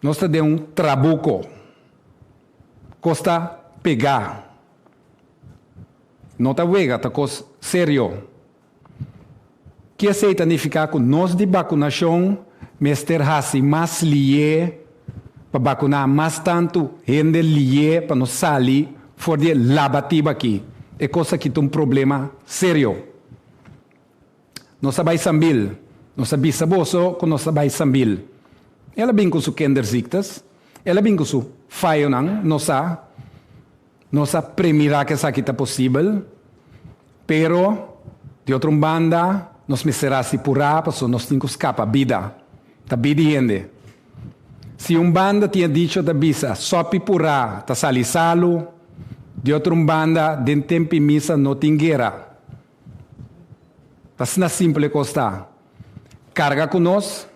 Nós temos um trabuco, costa pegar. Não está vega, está coisa sério. Que significa que nós de vacunação, mester hasi mais lie, para vacunar mais tanto, gente lie, para não sair, for de labativa aqui. É coisa que tem um problema sério. Nós sabemos sambil, nós sabemos saboso, que nós sabemos sambil. Ela vem com suas kinderziktes, ela vem com seu faionan, nós sabemos. Não se premira que essa aqui está possível, pero de outra banda, nós me será se purar, porque nós temos que escapar a vida. Está bem. Se banda tinha dito da bisa, só pipurá, está salisalo, de outra banda, de tempo missa, não tem guerra. Está na simples costa. Carga conosco,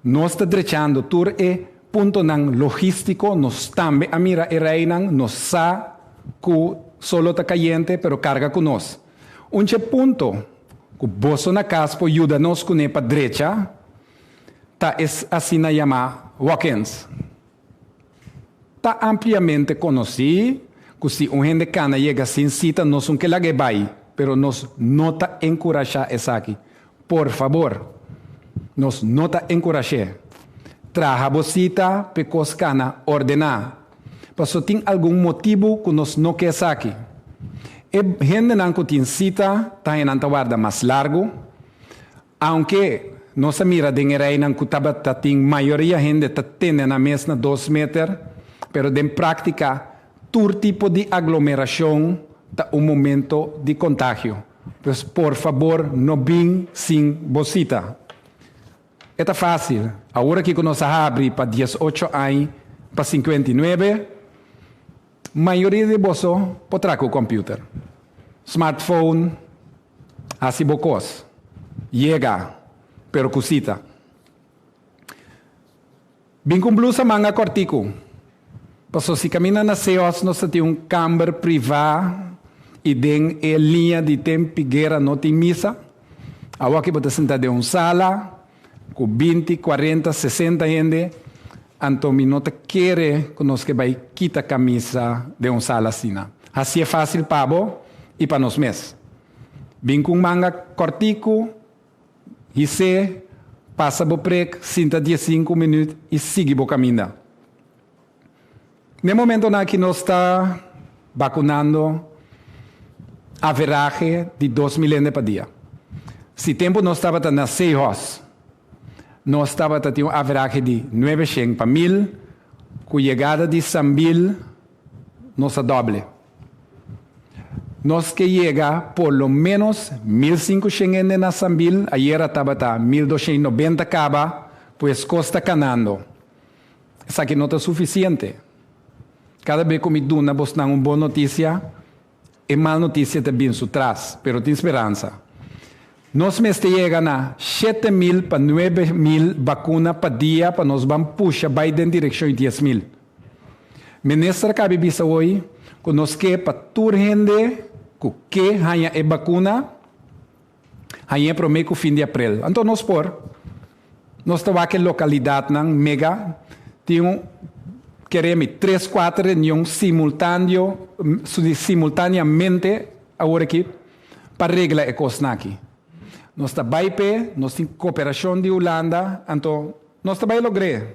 nós está drechando, tur e ponto não logístico, nós também a mira e reinan, nós sa que solo está caliente, pero carga conosco. Ponto, que boso na casa, ajuda-nos com a direita, tá assim na chama walk-ins. está ampliamente conhecido, que se um gente cana chega sem cita, nós não queremos que vai, pero nós não está encorajar isso aqui. Por favor, nós não está encorajar. Traga a cita, pecos cana ordenar. Mas tem algum motivo que nós não queremos aqui. E gente não tem cita, está em guarda mais largo, aunque nossa mira dinheiro aí não cutaba tem maioria gente tá tendo na mesma 2 metros, pero em prática todo tipo de aglomeração tá momento de contágio. Pues por favor não vim sem bolsita. É fácil. Agora que nós abre para 18 anos para 59, maioria de vocês pode com o computer, smartphone, assim bocos, chega, pero cosita. Bem com blusa manga cortico. Passo se camina na CEOS, nós temos câmara privada e tem a linha de tempo guerra não tem missa. Agora que você senta de uma sala com 20, 40, 60 gente, então não quer que nós que vai quitar a camisa de uma sala assim. Assim é fácil para você e para nós mesmos. Bem com manga cortico, e se passa o prego, sinta 15 minutos e siga o caminho. No momento que nós estamos vacunando, a veragem de 2 milhões por dia. Se tempo nós estava na 6 horas, nós estava tendo a veragem de 900 para 1000, com chegada de 100.000, nós doble. Nós que chega por lo menos 1.500 na 100.000, ayer estava 1.290 acaba, pues costa canando. Isso aqui não é suficiente. Cada vez que me duna, você tem uma boa notícia, e má notícia também se traz, pero tem esperança. Nós mesmo chegamos a 7.000 para 9.000 vacinas por dia, para nós vamos puxar Biden direção de 10.000. Ministra cabe bisa hoje, que nós quer para toda gente que hanya a vacuna, hanya para o meio fim de abril. Então nós nós estamos aqui localidade na mega, queremos 3, 4 reuniões simultaneamente agora aqui para reglar a coisa aqui. Nós estamos bem, nós temos cooperação de Holanda, então nós estamos logrando.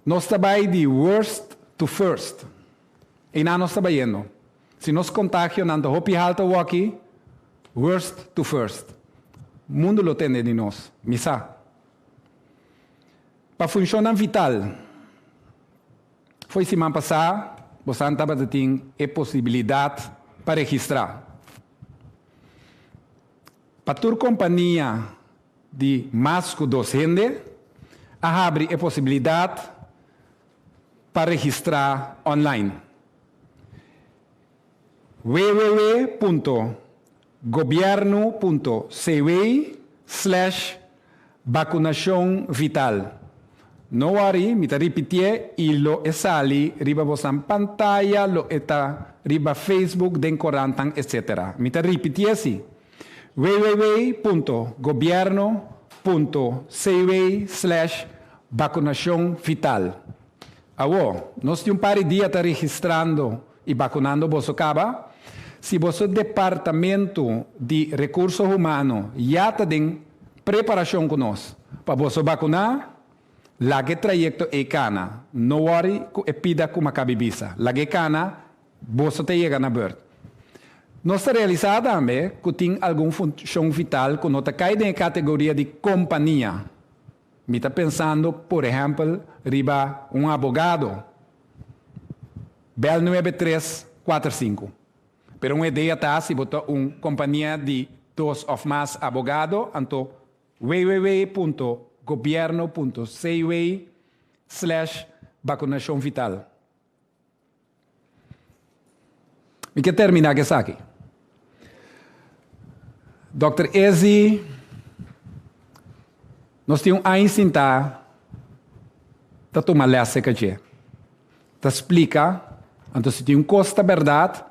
Nós estamos de worst to first. E não nós estamos indo. Se nós contagiamos, não hopi halta aqui, worst to first. O mundo lo tem de nós. Misa. Para funcionar vital. Foi semana passada, você estava tendo a possibilidade para registrar. Para toda companhia de mais que 2 gente, abre a possibilidade para registrar online. www.gobierno.cw/vacunação vital. Não worry, me repetir e lo esali riba vossa pantalla, lo eta riba Facebook, den corantan, etc. Me repetir assim. www.gobierno.cw/vacunação vital. Nós temos um par de dias registrando e vacunando você acaba. Se você departamento de recursos humanos já tem preparação com nós para você vacunar, lá que trajeto é cana. Não worry, é pida como a cabibisa. Lá que cana, você te chega na bird. Nós realizamos também que tem alguma função vital que não cai na categoria de companhia. Me está pensando, por exemplo, riba um advogado. Bel 9345. Pero uma ideia está se botar uma companhia de 2 ou mais advogados, então www.gobierno.cw/vacunação vital. E que terminar que aqui. Dr. Ezi, nós temos a ensinar a tomar lessa que é. Te explica, então se tem um custo verdade,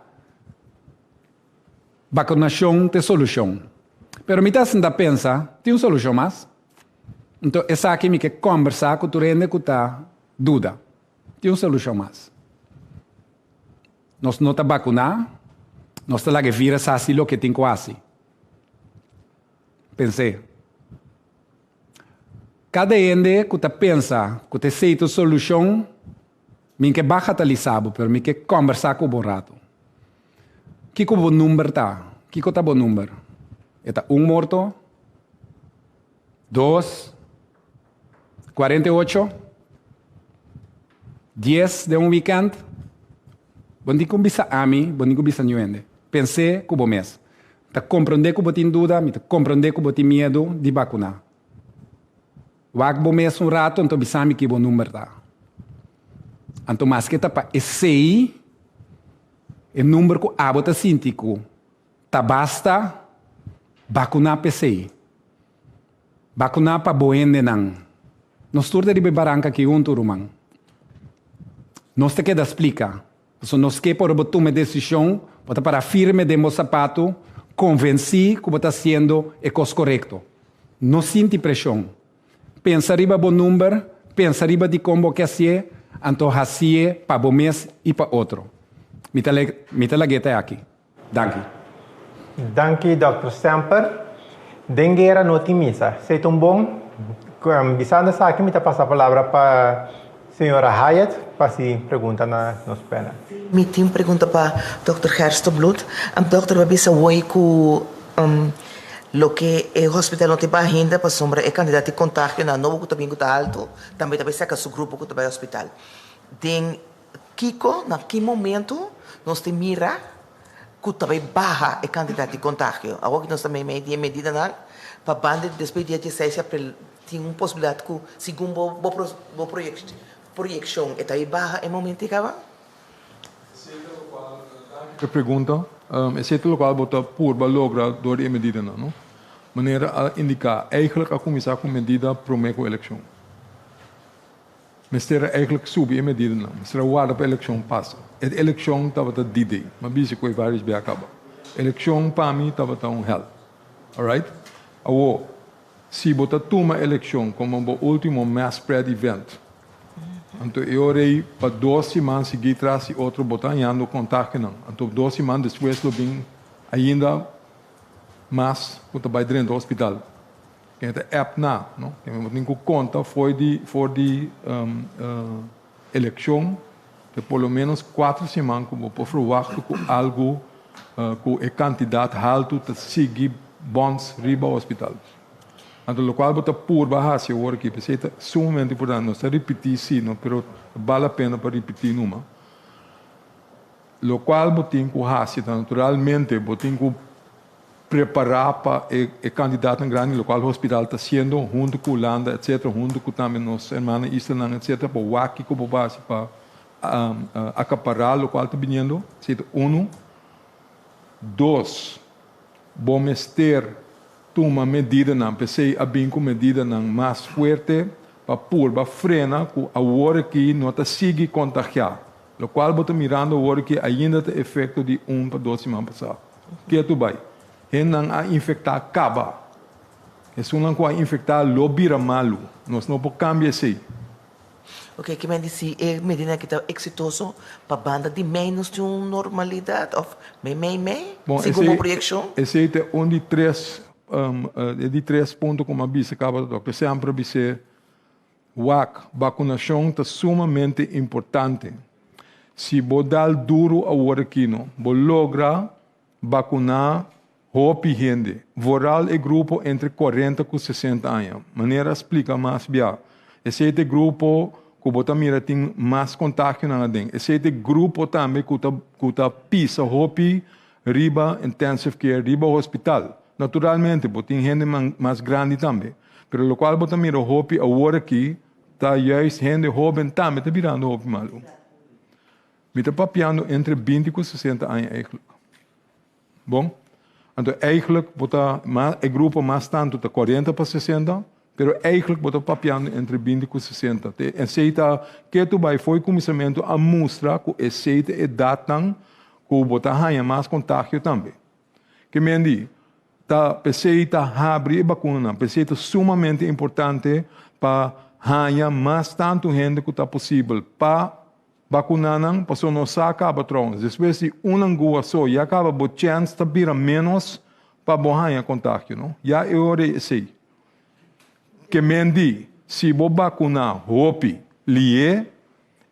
vacunação tem solução. Pero me está pensa, tem uma solução mais? Então, essa aqui me quer conversar com tu rende que tá dúvida. Tem uma solução mais. Nós não tá vacunar, nós tá lá que vira assim lo que tem quase. Pensei. Cada ende que tá pensa, que te sei a solução, me quer baixar talisabo, pero me quer conversar com o bom rato. Que bom número tá? Que tá bom número? Está 1 morto, 2, 48, 10 de um weekend. Bom dia com bisa ami, bom dia com bisa nuende. Pensei que o bom mês. Tá compreender que o botin dúvida, me tá compreender que o botin medo de vacunar. Wag bom mês rato, então bisa mi que bom número tá. Então mais que tá para esse o número que a bota síntico tá basta vacunar PCI. Vacunar para boende nang. Nós turda de bebaranca que turumang. Nós te queda explica. So nós que por tomar decisão, bota para firme de meu sapato, convenci que bota sendo a coisa correto. Não sinti pressão. Pensa riba bom número, pensa riba de como que assim, então assim para bom mês e para outro. Me talagueta aqui. Danke. Danke, Dr. Stamper. Dengue era otimista. Sei tão bom. Bisando sa aqui, me passa a palavra para a senhora Hayat, para se perguntar na nossa pena. Me tem pergunta para Dr. Gerstebloed. Dr. Babisa, oi com lo que o hospital não tem ainda para sombra é candidato de contágio na novo que também está alto, também seca seu grupo que está no hospital. Den Kiko, naquele momento, nós temos mira que também barra é candidato de contágio. Agora que nós também medida na para banda depois dia 16 de abril tem uma possibilidade que segundo o projeção é aí barra é momento que acaba. A pergunta é se o local bota por logra door de medida não? Maneira a indicar eigenlijk a começar com medida promeco eleição. Mas era eigenlijk subir a medida não. Mas era guarda para a eleição passa. A eleição estava a D-Day. Mas bicho que vários bem acaba. A eleição para mim estava um hell. Alright? Agora, se botar toma a eleição como um último mass spread event, então eu orei para 2 semanas seguir atrás e outro botar no contato não. Então 2 semanas depois eu vim ainda mais para dentro do hospital. Que é app na, não? Que eu tenho conta foi de eleição de pelo menos 4 semanas como por verwachten com algo com a quantidade alta de seguir bons riba ao hospital. Então, o qual bota por baixo o que é sumamente importante. Não se repetir sim, mas vale a pena para repetir numa. O qual botem com raça, naturalmente, botem com preparar para o candidato em grande, o qual o hospital está sendo, junto com a Holanda, etc., junto com também nossos irmãos Island, etc., para o aqui como base para acaparar o qual está vindo. 1, 2, vamos ter uma medida não, pensei a bem com medida não mais forte para pôr, frena com a hora que não está sigue contagiar, o qual bota mirando a hora que ainda tem efeito de 1 para 2 semanas passadas. Que é tu vai? E não a infectar acaba. E se não a infectar lobira malo, nós não podemos cambiar isso. Ok, que me disse é medida que está exitoso para a banda de menos de uma normalidade, ou segundo a projeção? Esse é um de 3 de 3 pontos como a bicha acaba de dizer, sempre dizer, vacunação está sumamente importante. Se você dá duro a hora aqui, você logra vacunar roupa gente. Voral é grupo entre 40 e 60 anos. Maneira explica mais bem. Esse é o grupo que você mira tem mais contágio na dentro. Esse é o grupo também que está pisa roupa riba intensive care, riba hospital. Naturalmente, tem gente mais grande também. Mas o qual você mira roupa a hora aqui, está juist gente jovem também, está virando roupa malu. Me está papiando entre 20 e 60 anos eigenlijk. Bom? Então, eigenlijk, o grupo mais tanto está 40 para 60, mas eigenlijk, você está papiando entre 20 e 60. E aceita que tu vai foi começamento a mostrar que aceita e datan que você ganha mais contágio também. Que me diz, ta precisa abrir vacuna, precisa sumamente importante para ganhar mais tanto gente que está possível para vacunar, para não sacar patrões. Depois se angua só, já acaba a chance de vir menos para ganhar contágio, não? Já é hora de sei. Que mendi, se vou vacunar, hope, lie,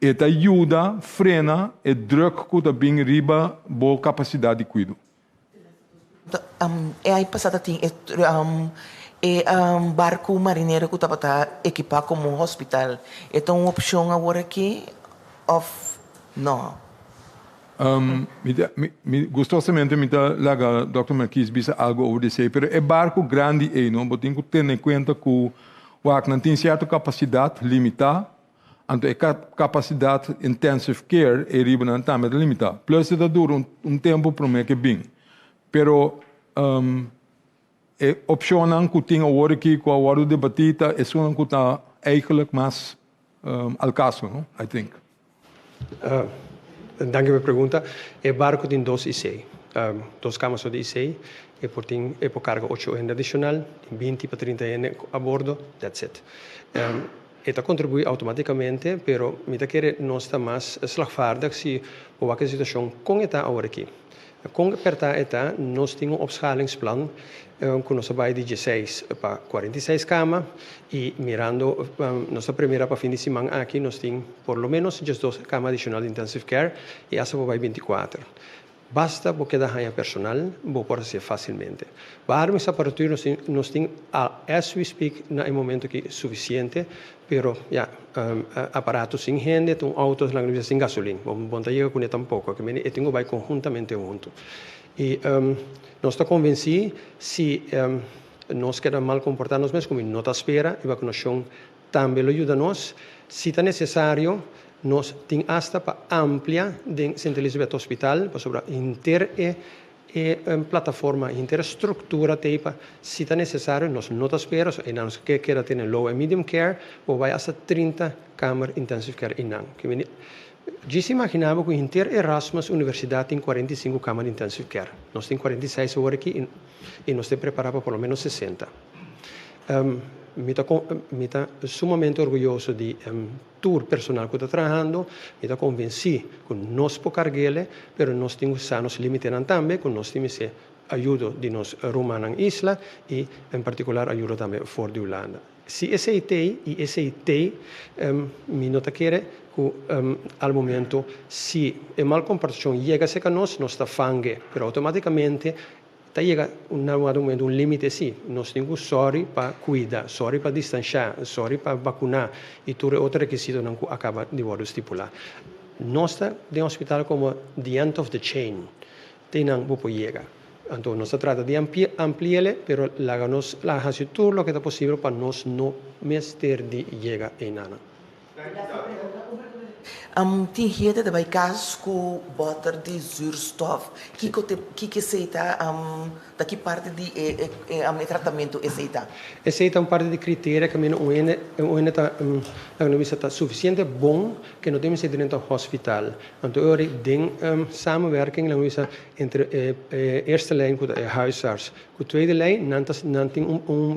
eta ajuda, frena, e druk que está bem riba, boa capacidade de cuido. Aí passada tem barco marineiro que estava equipado como um hospital. Então uma opção agora aqui, of não. Gostosamente me laga Dr. Marquis bisa algo over de sei, pero é barco grande não, mas tem que ter em conta que o não tem certa capacidade limitada, então a capacidade intensive care é riba também limitada. Plus isso dura tempo para mim que bem. Pero é opção que tem agora aqui com a hora de debatida é uma que está eigenlijk mais ao caso, não? I think. Dank pela pergunta. O barco tem 2 IC, 2 camas de IC, e por carga 8 N adicional, 20 para 30 N a bordo, that's it. Eta contribui automaticamente, pero me quer não está mais slagvaardig se o a situação com eta agora aqui. Com eta, nós temos um opschalingsplan com nossa baia de 16 para 46 camas e mirando nossa primeira para fim de semana aqui nós temos por lo menos 2 camas adicionais de intensive care e essa vai 24. Basta porque dá ganha personal, vou pode ser facilmente. Para essa aparatura nós temos as we speak no momento que é suficiente, pero aparatos sem gente, autos sem gasolina, vamos chegar com ele tampouco, que eu tenho vai conjuntamente junto. E nós estamos convencidos se nós queremos mal comportar-nos mesmo, como não está espera, a vacunação também ajuda nós. Se é necessário, nós temos hasta para ampliar em Santa Elizabeth Hospital, para sobre inter plataforma, inter estrutura, se é necessário, nós não esperamos, e nós queremos ter low e medium care, ou vai hasta 30 câmaras intensive care inang. Já se imaginava que inter Erasmus Universidade tem 45 câmaras intensive care. Nós temos 46 agora aqui e nós estamos preparados para pelo menos 60. Me está sumamente orgulhoso de tour personal que está trabalhando, me está convencido que nós podemos carregar, mas nós temos que nos limitar também, que nós temos que ajuda de nós rumar na isla e, em particular, ajuda também fora de Holanda. Se SIT e SIT, me nota que al momento, se a mal compartilhação chega a nós está fangue, mas automaticamente chega um limite sim. Nós temos sorry para cuidar, sorry para distanciar, sorry para vacunar e todo outro requisito não acaba de ser estipulado. Nós temos um hospital como the end of the chain, tem não vou chegar. Então nós trata de ampliar, pero hagamos todo lo que é possível para nós não ter de chegar em nada. Tem gente de casos com botar de zuurstof. Que aceita daqui parte de tratamento aceita? Aceita parte de critério que o está suficiente bom que não temos dentro do hospital. Então eu tem samenwerking entre eerste lijn com a huisarts, com a tweede lijn não tem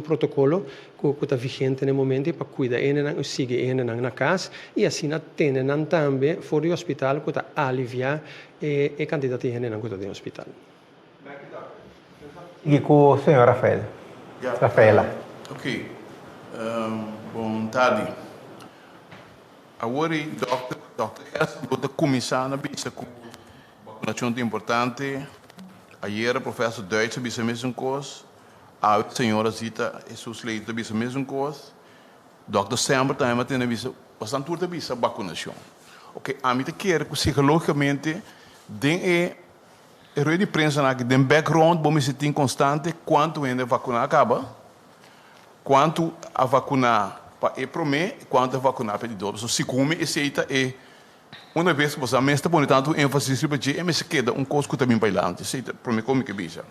protocolo que está vigente no momento para cuidar e seguir na casa e assim tem também fora do hospital que está aliviar a quantidade de gente que está no hospital. E com o senhor Rafael. Rafaela. Ok. Boa tarde. Agora, Dr. Hess, vou começar na vista com vacunação importante. Ayer, o professor Deutsch, disse a mesma coisa. A senhora Zita, Jesus Leite, disse a mesma coisa. Dr. Sember também tem a vista, bastante turta vista vacunação. Ok, a mim te quer que psicologicamente, tem a rede de prensa aqui, tem background, bom, se tem constante, quanto ainda vacunar acaba, quanto a vacunar para e promê, quanto a vacunar para de dobro. Se come e aceita e uma vez que você está pondo tanto ênfase para que se queda coisa que também vai lá, aceita promê como que bija.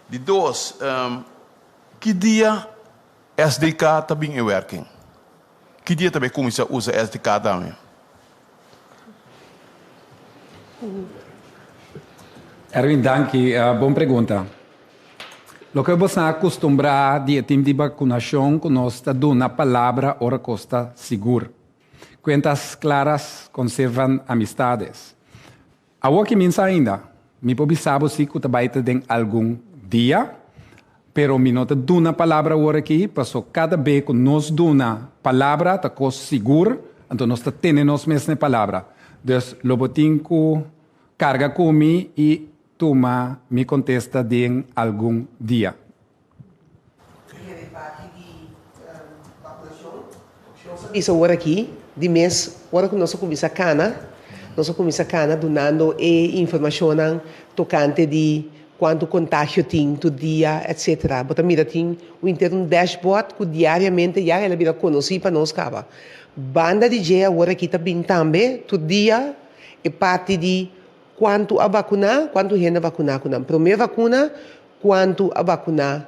De dois, que dia SDK também é working? Que dia também começa a usar SDK também? Erwin, danke. Boa pergunta. Lo que vos acostumbrar de time de vacunação conosco do na palavra ora costa seguro. Cuentas claras conservam amistades. A que minsa ainda, me pobisabo se que baita den algum dia, pero me nota duna palavra ora aqui, passou cada vez que nós duna palavra, ta costa seguro, então nós temos mesma palavra. Dus lo botinco carga comigo e toma me contesta de algum dia. Isso agora aqui, de mês, agora que nós começamos a cana, donando informação tocante de quanto contágio tem todo dia, etc. Bota mira tem o interno dashboard que diariamente já ela vira conhecido para nós cava. Banda de dia agora aqui também todo dia é parte de quanto a vacunar, quanto gente vacunar com a primeira vacuna, quanto a vacunar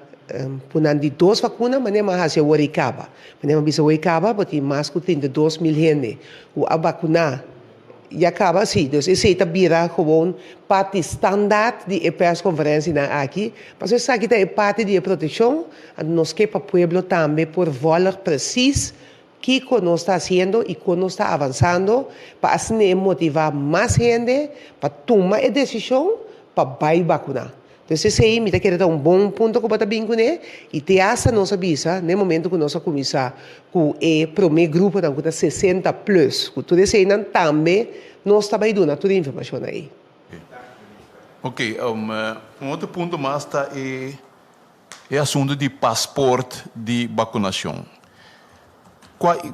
punando de 2 vacunas, mas não é o Oicaba. Mas não é o Oicaba, porque mais de 32 mil gente a vacunar. E acaba assim, então esse vira gewoon parte standaard de persconferência aqui, mas isso aqui é parte de proteção, e nós que para o pueblo também por falar preciso que nós está fazendo e como nós está avançando, para assim motivar mais gente para tomar a decisão para vacunar. Então, esse aí, me quer dar bom ponto que bem com ele e te essa nossa visa, no momento que nós começar com o primeiro grupo, que está 60 plus, que tudo isso aí também nós estamos dando toda a informação aí. Ok, outro ponto mais está é assunto de passaporte de vacunação.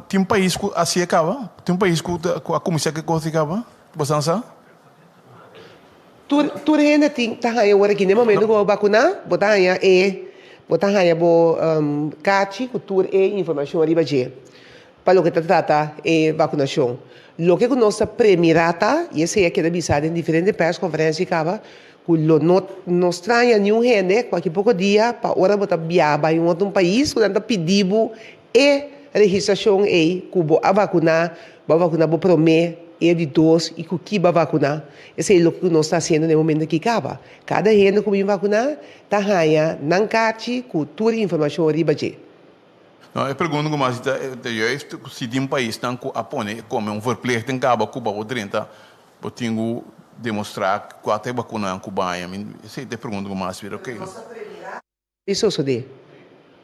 Tem um país que assim acaba? Tem um país que a comissão que acaba? Você sabe? Tudo ainda tem agora aqui no momento que eu vacunar, botar aí cati que tudo é informação arriba de para o que trata é vacunação. O que nós premierata e esse é que é avisado em diferentes persconferências acaba que nós traz nenhum gente qualquer pouco dia para hora botar viajar em outro país que anda pedindo e registração aí que a vacunar vou prometer de 2 e que vai vacunar. Esse é o que nós estamos fazendo no momento que acaba. Cada gente que vai vacunar está ganhando não cati com toda a informação arriba de. Não, eu pergunto como se tem um país que apone como verplichting acaba Cuba ou 30, eu tenho demonstrar que até vacunar Cuba. Essa é a pergunta como mais vira, ok? Isso é de.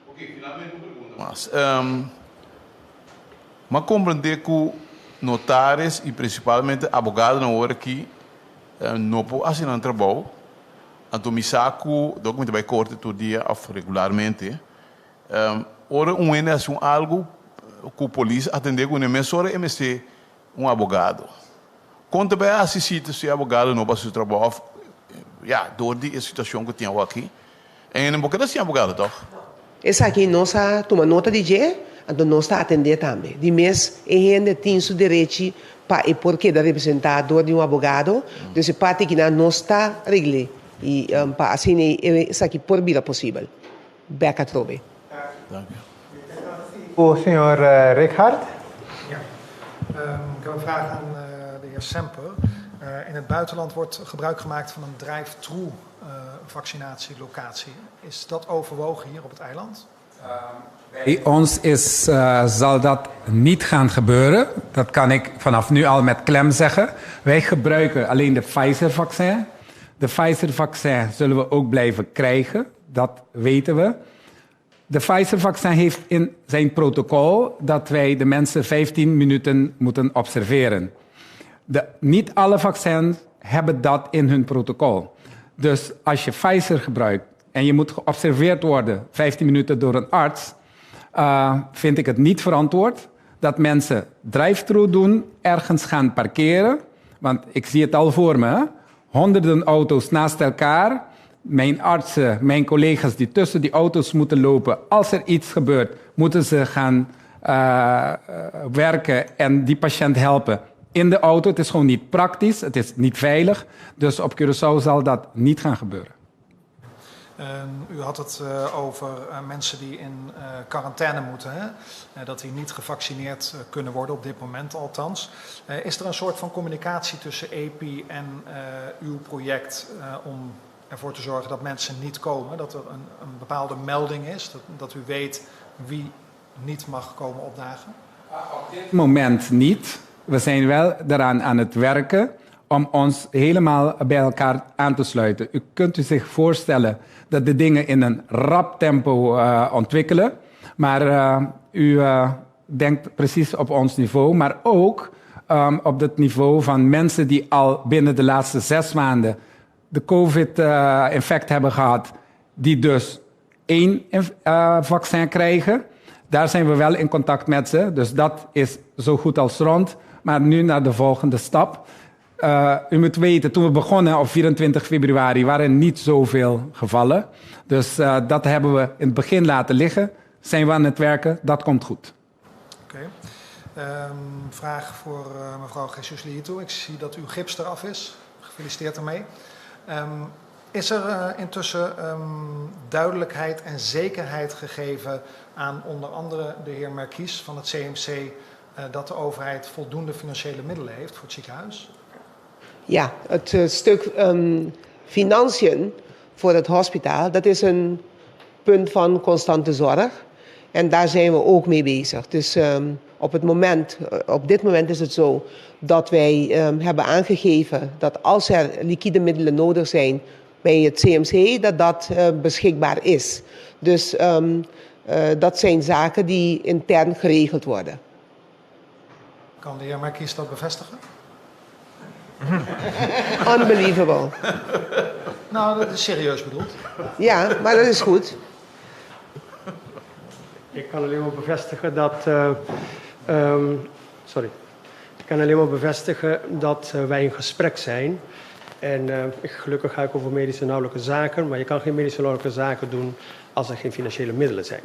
Ok, finalmente uma pergunta mas compreender que notários e principalmente abogados na hora que não podem assinar um trabalho, então me saco documento vai corte todo dia regularmente. Ora é algo que a polícia atender com emissora MC um abogado. Quando vai assistir se abogado não faz o trabalho, dor de situação que tinha aqui, e não pode ser abogado, toch? Essa aqui nós toma nota de dia. Então, nós estamos atendendo também. De mês, a gente tem o direito para o porquê da representador de um abogado. Então, essa parte que nós está reglando. E para assim, isso aqui por vida possível. Beca trobe. O senhor Rickhardt? Ja. Ik heb een vraag aan de heer Semper. In het buitenland wordt gebruik gemaakt van een drive-thru vaccinatielocatie. Is dat overwogen hier op het eiland? Bij ons zal dat niet gaan gebeuren. Dat kan ik vanaf nu al met klem zeggen. Wij gebruiken alleen de Pfizer-vaccin. De Pfizer-vaccin zullen we ook blijven krijgen. Dat weten we. De Pfizer-vaccin heeft in zijn protocol dat wij de mensen 15 minuten moeten observeren. Niet alle vaccins hebben dat in hun protocol. Dus als je Pfizer gebruikt en je moet geobserveerd worden 15 minuten door een arts, vind ik het niet verantwoord dat mensen drive-thru doen, ergens gaan parkeren. Want ik zie het al voor me, hè? Honderden auto's naast elkaar. Mijn artsen, mijn collega's die tussen die auto's moeten lopen. Als er iets gebeurt, moeten ze gaan werken en die patiënt helpen in de auto. Het is gewoon niet praktisch, het is niet veilig. Dus op Curaçao zal dat niet gaan gebeuren. U had het over mensen die in quarantaine moeten, hè? Dat die niet gevaccineerd kunnen worden, op dit moment althans. Is er een soort van communicatie tussen EPI en uw project om ervoor te zorgen dat mensen niet komen, dat er een bepaalde melding is, dat u weet wie niet mag komen opdagen? Op dit moment niet. We zijn wel daaraan aan het werken om ons helemaal bij elkaar aan te sluiten. U kunt u zich voorstellen dat de dingen in een rap tempo ontwikkelen. Maar u denkt precies op ons niveau, maar ook op het niveau van mensen die al binnen de laatste 6 maanden de COVID-infect hebben gehad, die dus 1 vaccin krijgen. Daar zijn we wel in contact met ze, dus dat is zo goed als rond. Maar nu naar de volgende stap. U moet weten, toen we begonnen op 24 februari waren er niet zoveel gevallen. Dus dat hebben we in het begin laten liggen. Zijn we aan het werken, dat komt goed. Oké. Vraag voor mevrouw Jesus Lito. Ik zie dat uw gips eraf is. Gefeliciteerd ermee. Is er intussen duidelijkheid en zekerheid gegeven aan onder andere de heer Merkies van het CMC dat de overheid voldoende financiële middelen heeft voor het ziekenhuis? Ja, het stuk financiën voor het hospitaal, dat is een punt van constante zorg. En daar zijn we ook mee bezig. Dus op dit moment is het zo dat wij hebben aangegeven dat als er liquide middelen nodig zijn bij het CMC, dat beschikbaar is. Dus dat zijn zaken die intern geregeld worden. Kan de heer Merkies dat bevestigen? Unbelievable. Nou, dat is serieus bedoeld. Ja, maar dat is goed. Ik kan alleen maar bevestigen dat... Ik kan alleen maar bevestigen dat wij in gesprek zijn. En gelukkig ga ik over medische nauwelijke zaken, maar je kan geen medische nauwelijke zaken doen als er geen financiële middelen zijn.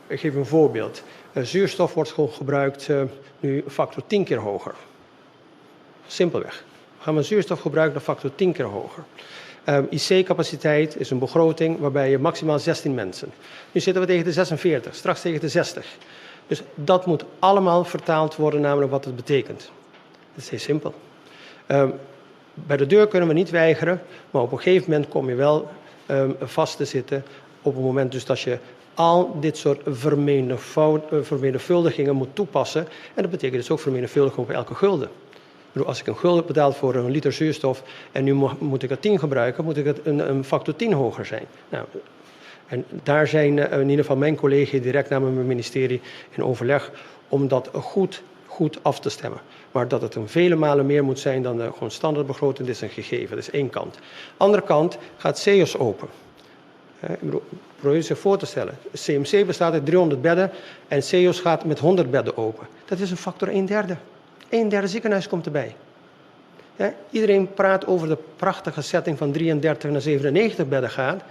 Ik geef een voorbeeld. Zuurstof wordt gewoon gebruikt nu factor 10 keer hoger. Simpelweg. Gaan we zuurstof gebruiken, dan factor 10 keer hoger. IC-capaciteit is een begroting waarbij je maximaal 16 mensen. Nu zitten we tegen de 46, straks tegen de 60. Dus dat moet allemaal vertaald worden, namelijk wat het betekent. Dat is heel simpel. Bij de deur kunnen we niet weigeren, maar op een gegeven moment kom je wel vast te zitten op het moment dus dat je al dit soort vermenigvuldigingen moet toepassen. En dat betekent dus ook vermenigvuldiging op elke gulden. Als ik een gulden betaal voor een liter zuurstof en nu moet ik er 10 gebruiken, moet ik het een factor 10 hoger zijn. Nou, en daar zijn in ieder geval mijn collega's direct namens mijn ministerie in overleg om dat goed af te stemmen. Maar dat het een vele malen meer moet zijn dan gewoon standaardbegroting, dit is een gegeven. Dat is één kant. Andere kant gaat CEOS open. Probeer je zich voor te stellen. CMC bestaat uit 300 bedden en CEOS gaat met 100 bedden open. Dat is een factor 1/3. 1/3 ziekenhuis komt erbij. Ja, iedereen praat over de prachtige setting van 33 naar 97 bedden gaat.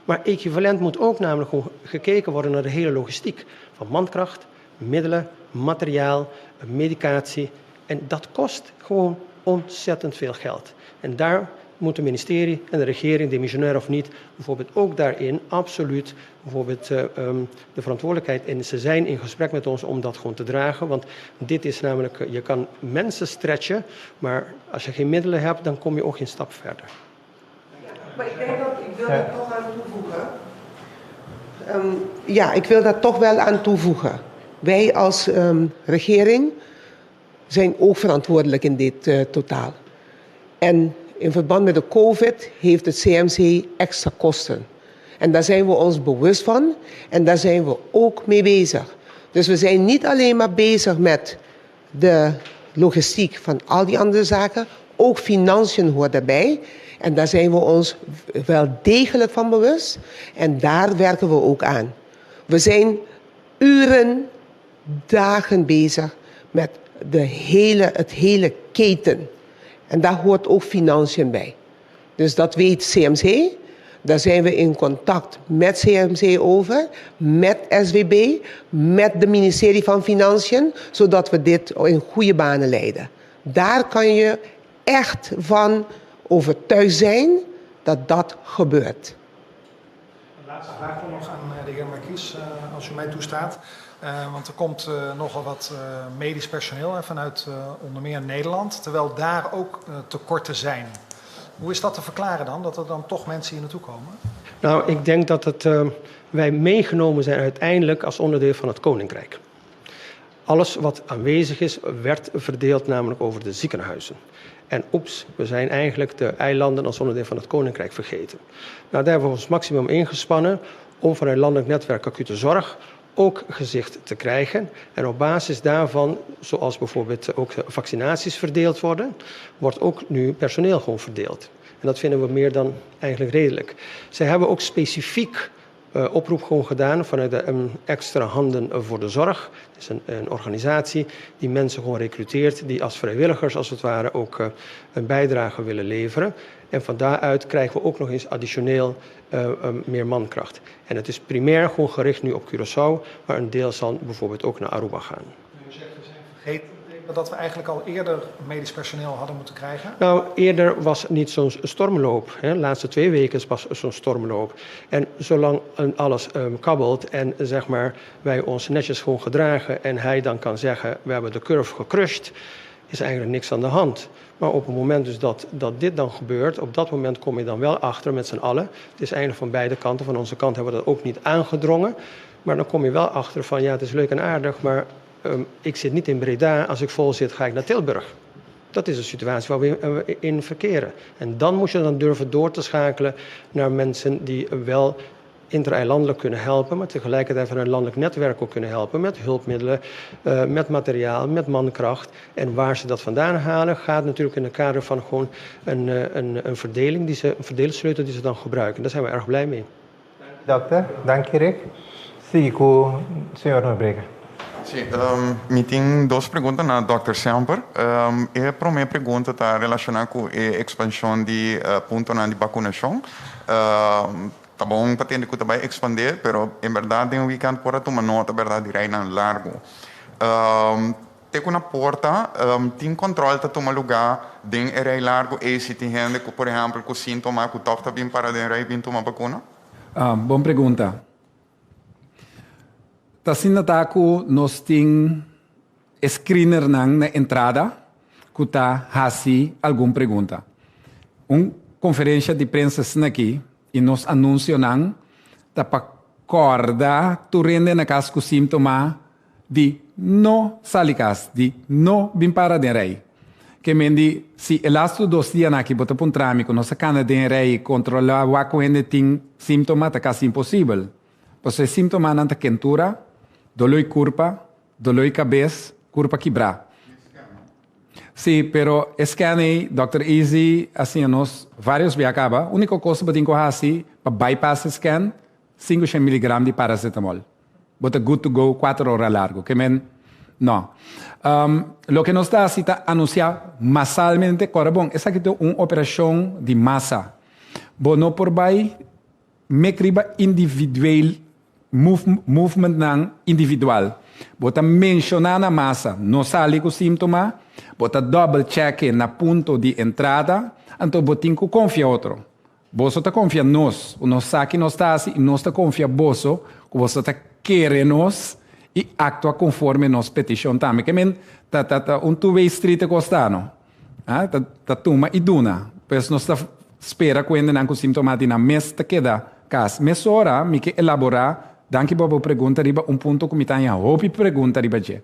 Maar equivalent moet ook namelijk gewoon gekeken worden naar de hele logistiek. Van mankracht, middelen, materiaal, medicatie. En dat kost gewoon ontzettend veel geld. En daar moet het ministerie en de regering, demissionair of niet, bijvoorbeeld ook daarin absoluut bijvoorbeeld de verantwoordelijkheid. En ze zijn in gesprek met ons om dat gewoon te dragen. Want dit is namelijk, je kan mensen stretchen, maar als je geen middelen hebt, dan kom je ook geen stap verder. Maar ik wil er toch aan toevoegen. Ik wil daar toch wel aan toevoegen. Wij als regering zijn ook verantwoordelijk in dit totaal. En in verband met de COVID heeft het CMC extra kosten. En daar zijn we ons bewust van en daar zijn we ook mee bezig. Dus we zijn niet alleen maar bezig met de logistiek van al die andere zaken, ook financiën hoort daarbij. En daar zijn we ons wel degelijk van bewust en daar werken we ook aan. We zijn uren, dagen bezig met het hele keten. En daar hoort ook financiën bij. Dus dat weet CMC. Daar zijn we in contact met CMC over, met SWB, met het ministerie van Financiën, zodat we dit in goede banen leiden. Daar kan je echt van overtuigd zijn dat dat gebeurt. Een laatste vraag nog aan de heer Merkies, als u mij toestaat. Want er komt nogal wat medisch personeel vanuit onder meer Nederland, terwijl daar ook tekorten zijn. Hoe is dat te verklaren dan, dat er dan toch mensen hier naartoe komen? Nou, ik denk dat wij meegenomen zijn uiteindelijk als onderdeel van het Koninkrijk. Alles wat aanwezig is, werd verdeeld namelijk over de ziekenhuizen. En oeps, we zijn eigenlijk de eilanden als onderdeel van het Koninkrijk vergeten. Nou, daar hebben we ons maximum ingespannen om vanuit landelijk netwerk acute zorg ook gezicht te krijgen. En op basis daarvan, zoals bijvoorbeeld ook vaccinaties verdeeld worden, wordt ook nu personeel gewoon verdeeld. En dat vinden we meer dan eigenlijk redelijk. Zij hebben ook specifiek oproep gewoon gedaan vanuit de extra handen voor de zorg. Het is een organisatie die mensen gewoon recruteert, die als vrijwilligers als het ware ook een bijdrage willen leveren. En van daaruit krijgen we ook nog eens additioneel meer mankracht. En het is primair gewoon gericht nu op Curaçao, maar een deel zal bijvoorbeeld ook naar Aruba gaan. U zegt, we zijn vergeten dat we eigenlijk al eerder medisch personeel hadden moeten krijgen? Nou, eerder was niet zo'n stormloop. Hè. De laatste 2 weken is pas zo'n stormloop. En zolang alles kabbelt en zeg maar, wij ons netjes gewoon gedragen en hij dan kan zeggen, we hebben de curve gecrushed, is eigenlijk niks aan de hand. Maar op het moment dus dat dit dan gebeurt, op dat moment kom je dan wel achter met z'n allen. Het is eigenlijk van beide kanten. Van onze kant hebben we dat ook niet aangedrongen. Maar dan kom je wel achter van, ja, het is leuk en aardig, maar ik zit niet in Breda. Als ik vol zit, ga ik naar Tilburg. Dat is de situatie waar we in verkeren. En dan moet je dan durven door te schakelen naar mensen die wel inter-eilandelijk kunnen helpen, maar tegelijkertijd van een landelijk netwerk ook kunnen helpen met hulpmiddelen, met materiaal, met mankracht. En waar ze dat vandaan halen, gaat natuurlijk in het kader van gewoon een verdeling, een verdelingssleutel die ze dan gebruiken. Daar zijn we erg blij mee. Dokter, dank je Rick. Sigo, senhor Nobrega. Sim, me tem 2 perguntas na Dr. Semper. A primeira pergunta está relacionada com a expansão de ponto de vacunação. Tá bom, pretende que também expandir, pero em verdade em weekend por tomar nota, verdade, de reina largo. Tem uma porta, tem controle de tomar lugar dentro do rei largo e se tem gente, por exemplo, com sintoma que toca bem para dentro rei bem tomar vacuna? Boa pergunta. Assim ataco nós tem screener na entrada que tá hasi alguma pergunta. Conferência de prensa aqui e nós anunciamos para corda tu rende na casa com sintoma de não salicas, de não bem para de rei. Que mendi se elasto 2 dias aqui bota um trâmite nossa cana de rei controlar o que ainda tem sintoma tá quase impossível. Porque sintoma não tá quentura, dolor curva, dolor cabeça, curva quebrar. Sim, pero scanei, Dr. Easy, assim, nós vários viacaba. A única coisa que eu assim, para bypass scan, 500 mg de paracetamol. Bota good to go, 4 horas largo. Que men, não. Lo que nos está assim, está anunciar massalmente, agora bom, essa aqui é uma operação de massa. Bom, não por vai, me criba individual, movement não individual. Bota mencionar na massa, não sale com sintoma, bota double check na ponto de entrada, então botin que confia outro. Você está confia nós, o nosso saque não está assim, nós está confia você, que você está querendo nós e actua conforme nos petição também. Que men, tá two-way street costano, tá tuma e duna, pois nós está espera quando não com sintoma de na mês tá queda, cas, mês hora, me que elaborar. Danke por a pergunta, riba ponto que me está em hopi pergunta riba je.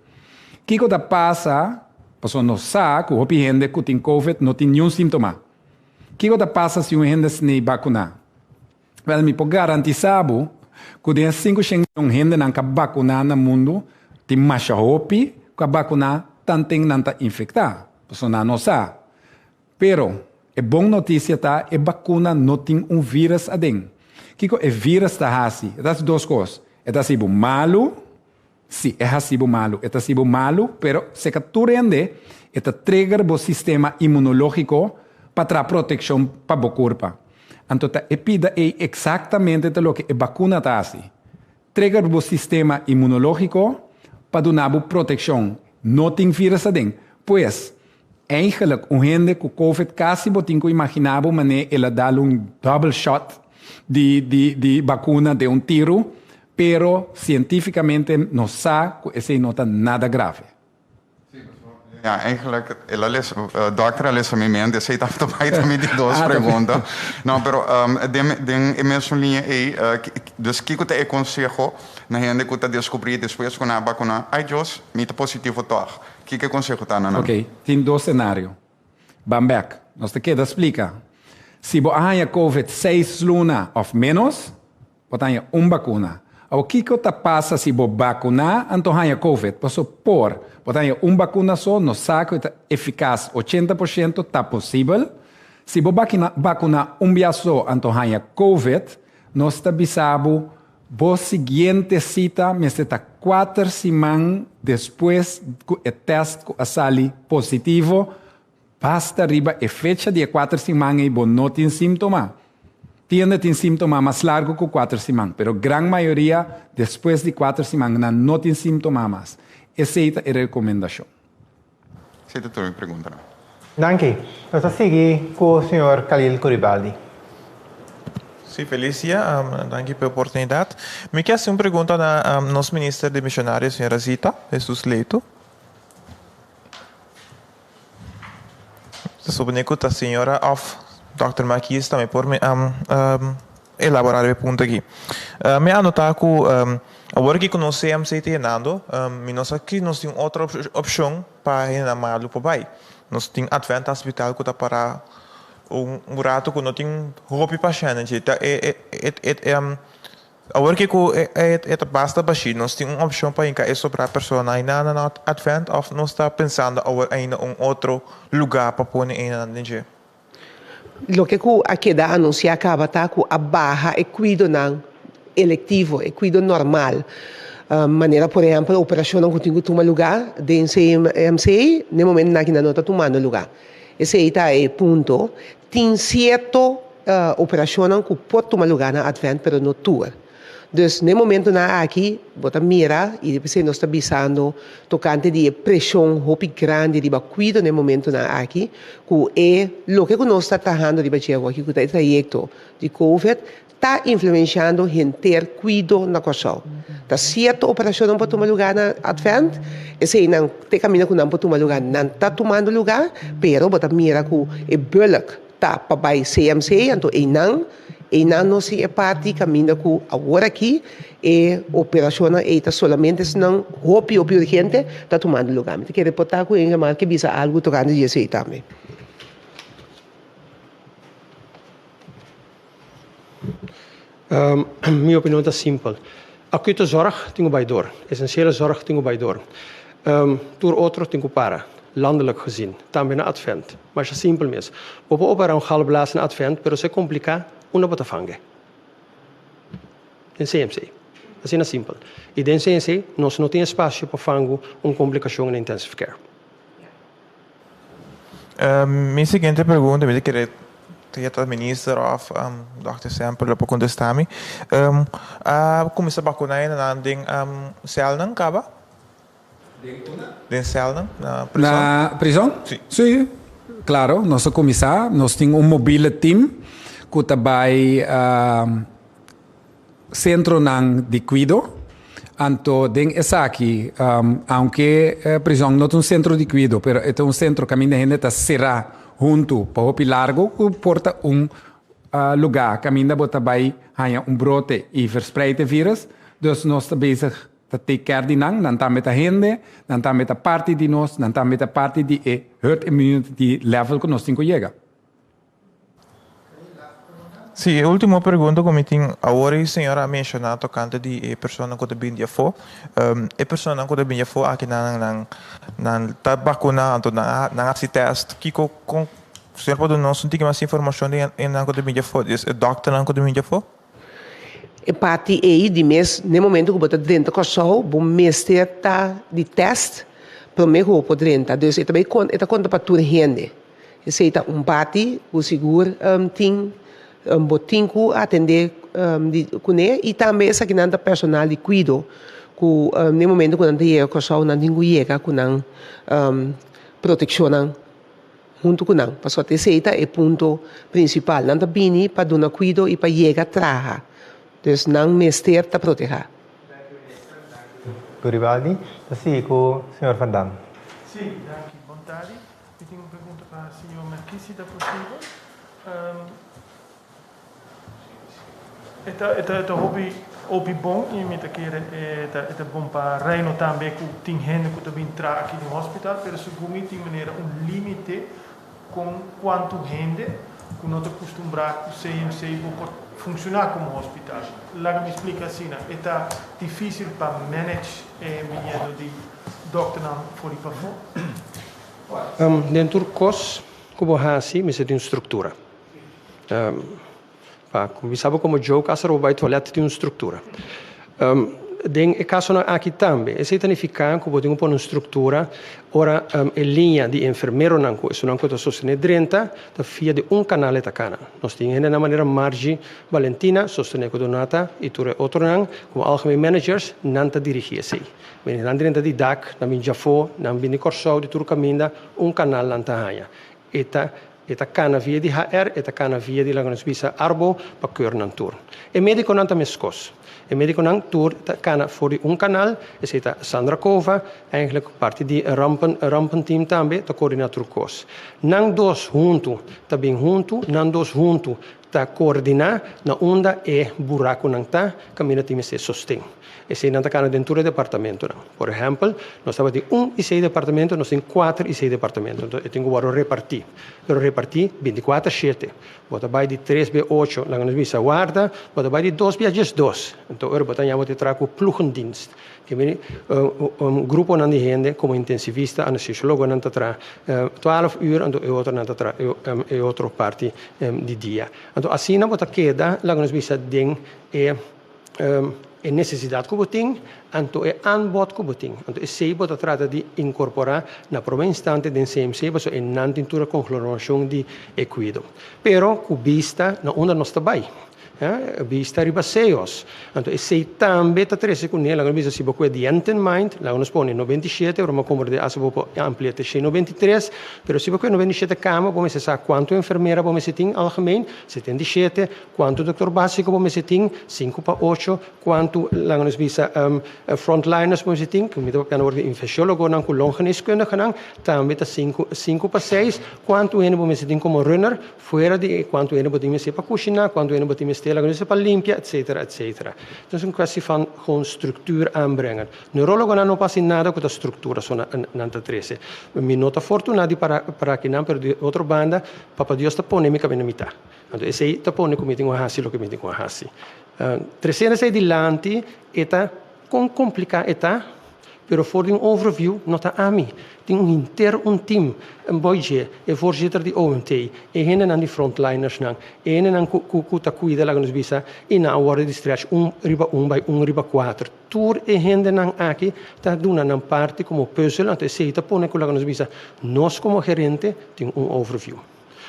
Kiko da passa, passo no saco, hopi gente que tem COVID não tem nenhum sintoma. Kiko da passa se um gente se nem vacuna. Well, me pode garantizar que tem 500 gente não que vacuna no mundo, tem mais hopi que vacuna tanto não tá infectar. Passo não sabe. Pero é boa notícia tá, é vacuna não tem vírus adentro. Kiko é vírus da assim, das 2 coisas. É sibo malo, sim, é sibo malo. É sibo malo, pero se que tu rende, é trigger o sistema imunológico para dar proteção para o corpo. Então, é pida é exatamente o que a vacuna está assim. Trigger o sistema imunológico para dar proteção. Não tem vírus adentro. Pois, eigenlijk, gente com COVID quase botem que imaginava, mas ela dá double shot de vacuna de tiro, pero cientificamente no sabe que esse não está nada grave. Sim, professor. Ja, eigenlijk, dokter Alessa me mente, sei tanto pai também de duas perguntas. Não, pero em mesmo linha aí, dus kiko te consejo na gente que tá descobrir depois com a vacuna, ai Deus, mita positivo toch. Que consejo tá na? Ok, tem dois cenários. Bambek, nós te queda explica. Se você tem COVID 6 luna ou menos, você tem vacuna. O que passa se você vacunar, então tem COVID? Você tem vacuna só, não sabe que é eficaz 80%, está possível. Se você vacunar vez só, então tem COVID, nós está avisando, a seguinte cita, mas está 4 semanas depois que o teste sale positivo, basta arriba a fecha de 4 semanas e você não tem sintoma. Tem sintoma mais largo que 4 semanas, mas a grande maioria, depois de 4 semanas, não tem sintoma mais. Essa é a recomendação. Essa é a tua pergunta. Danke. Nós vamos seguir com o senhor Khalil Curibaldi. Sim, Felícia, danke pela oportunidade. Me quer fazer uma pergunta ao nosso ministro de missionários, senhora Zita Jesus Leito. Sobre a senhora of Dr. Marquis também por me elaborar o ponto aqui. Me anotar que agora que nós temos treinando, nós aqui nós temos outra opção para ir malo para baixo. Nós temos Advent Hospital que está para rato que nós temos roupa para gente. Agora que basta baixo, nós temos uma opção para encaixar sobre a pessoa ainda na Advent ou nós está pensando ainda outro lugar para pôr ainda dentro. Lo que aqui dá anunciar acaba tá com a barra e cuido não eletivo e cuido normal. Maneira, por exemplo, a operação não tem que tomar lugar dentro do MCI, no momento que não está tomando lugar. Esse aí tá é ponto. Tem certo operação que pode tomar lugar na Advent, mas não tour. Dus no momento na aqui, bota mira e depois nós está avisando tocante de pressão hopi grande de cuido no momento na aqui, que é o que nós está trabalhando de baixo aqui, que é o trajeto de COVID, está influenciando gente cuido na coisa. Tá certa operação não pode tomar lugar na Advent, esse não tem caminho que não pode tomar lugar, não está tomando lugar, pero bota mira que é bulk tá para baixo CMC, então e não se é parte caminho que agora aqui é operação está somente não roupa urgente está tomando lugar. Me quer reportar com ele mas que bisa algo tocando isso aí também. Minha opinião é simples. Acute zorg tem bij door, essentiële zorg tem bij door. Door outro tem para. Landelijk gezien, também na Advent. Mas é simples mesmo. Vou operar galblaas na Advent, pero se complica uma bota fangue. Em CMC. Assim é simples. E dentro do CMC, nós não temos espaço para fango complicação na intensive care. Minha seguinte pergunta, eu queria ter minister of Dr. Semper para contestar-me. Como se vacinar na cel não acaba? Na prisão? Na prisão? Sim. Sim, claro. Nós começar, nós temos mobile team que também centro de cuidado. Então, essa aqui, aunque prisão não é um centro de cuidado, mas é um centro que a minha gente está cerrado junto para o largo, que porta lugar que a minha bota vai brote e verspreide vírus. Então, nós estamos bezig take care di nang, dan met a gente, dan met a parte di nós, dan met a parte di herd immunity level que nós temos que chegar. Sim, a última pergunta que eu tenho agora, a senhora mencionou tocante de pessoa que tem de fora. A pessoa que tem de fora aqui na vacuna, na esse teste, que com o senhor pode nos ter mais informação de que tem de fora, o doctor que tem de fora? E parte aí de mês, no momento que você dentro do cachorro, o mestre tá de teste, para mim que pode dentro. Então, isso também conta para toda a gente. Isso é parte, o seguro tem botinho atender com ele e também essa que não é personal de cuidado, que no momento que não tem o cachorro, não tem que chegar com proteção junto com ele. Porque esse é o ponto principal. Não está bem para dar cuidado e para chegar a trabalhar. Dus não mestre está proteger. Guribaldi, assim com o Sr. Van Damme. Sim, Tadi. Eu tenho uma pergunta para o senhor Marquis, se é possível. Het hobby bom e me keren het bom para reino também que tem gente que também traz aqui no hospital, pero segundo tem maneira limite com quanto gente que não está acostumado o CMC pode funcionar como hospital. Lá me explica assim, é difícil para manage medo de doctor for die plafond. Dentro do COS, como assim, me tem estrutura. Como sabe como jogo, a sua vai toalete tem uma estrutura. Den caso aqui também, esse significa que tem uma estrutura, ora a linha de enfermeiro não, isso não está sostenendo 30, da via de canal de cana. Nós temos na maneira margem Valentina, sostener com Donata e tudo outro não, como algemeen managers, não está dirigindo-se. Mas não dentro de DAC, na minha Jafo, na minha Corsau, de tudo caminho, canal não está aí. Eta cana via di HR, eta cana via di lagones bisa arbo pa keur nan tour. E medico nan tameskos. E medico nan tour cana voor canal, e seta Sandra Kova, eigenlijk parte di rampen team tambe, ta coördinator kos. Nan dos junto, ta bem junto, nan dos junto, ta coordinar na onda e buraco nan ta, camina time se sostém. E se não está dentro do departamento. Por exemplo, nós estamos de 1 e 6 departamentos, nós temos 4 e 6 departamentos. Então, eu tenho que repartir. Eu repartir 24/7. Bota vai de 3/8, lá nós visa guarda, bota vai de 2/2. Então, eu botar já trago plugendienst. Que vem grupo de gente como intensivista, anestesiologo não tra 12 uur e outro não tra e outra parte de dia. Então, assim não bota queda, lá nós visa den é necessidade que você tem, então é aanbod que você tem. Então, esse você trata de incorporar na prova instante do CMC, você é não tintura com cloração de equido. Pero, com vista, na onda não está bem. Vista ribaseios. Então, esse também está três com ele, agora se você de enten mind, lá nós põe 97, agora uma como de asa vou ampliar até 93, pero se você 97 cama, você sabe quanto enfermeira você tem algemeen, 77, quanto doutor básico você tem, 5/8, quanto lá nós visa frontliners você tem, que me dá para ordem infecciólogo não com longeneskundige não, também está 5/6, quanto ele você tem como runner, fora de quanto ele você para cozinhar, quanto ele você para limpia, etc. etc. Então, é uma questão van gewoon structuur aanbrengen. Neurologo não passa nada com a estrutura, só na 13. Me nota fortunado para que não, pero de outra banda, Papa Deus está pondo na mitad. Então, esse aí está pondo como tem uma hasi, lo que me tem uma hasi. 300 adiante, está complicado, está, pero voor een overview, nota a mim. Tem um team, een boyje, e voorzitter di OMT, e henen aan die frontliners nang, e henen aan kuta cuida la visa, e na worden di stretch 1/4. Tour e henden aan aqui, ta duna nan parte como puzzle, ante se ta pone con la visa. Nós como gerente tem overview.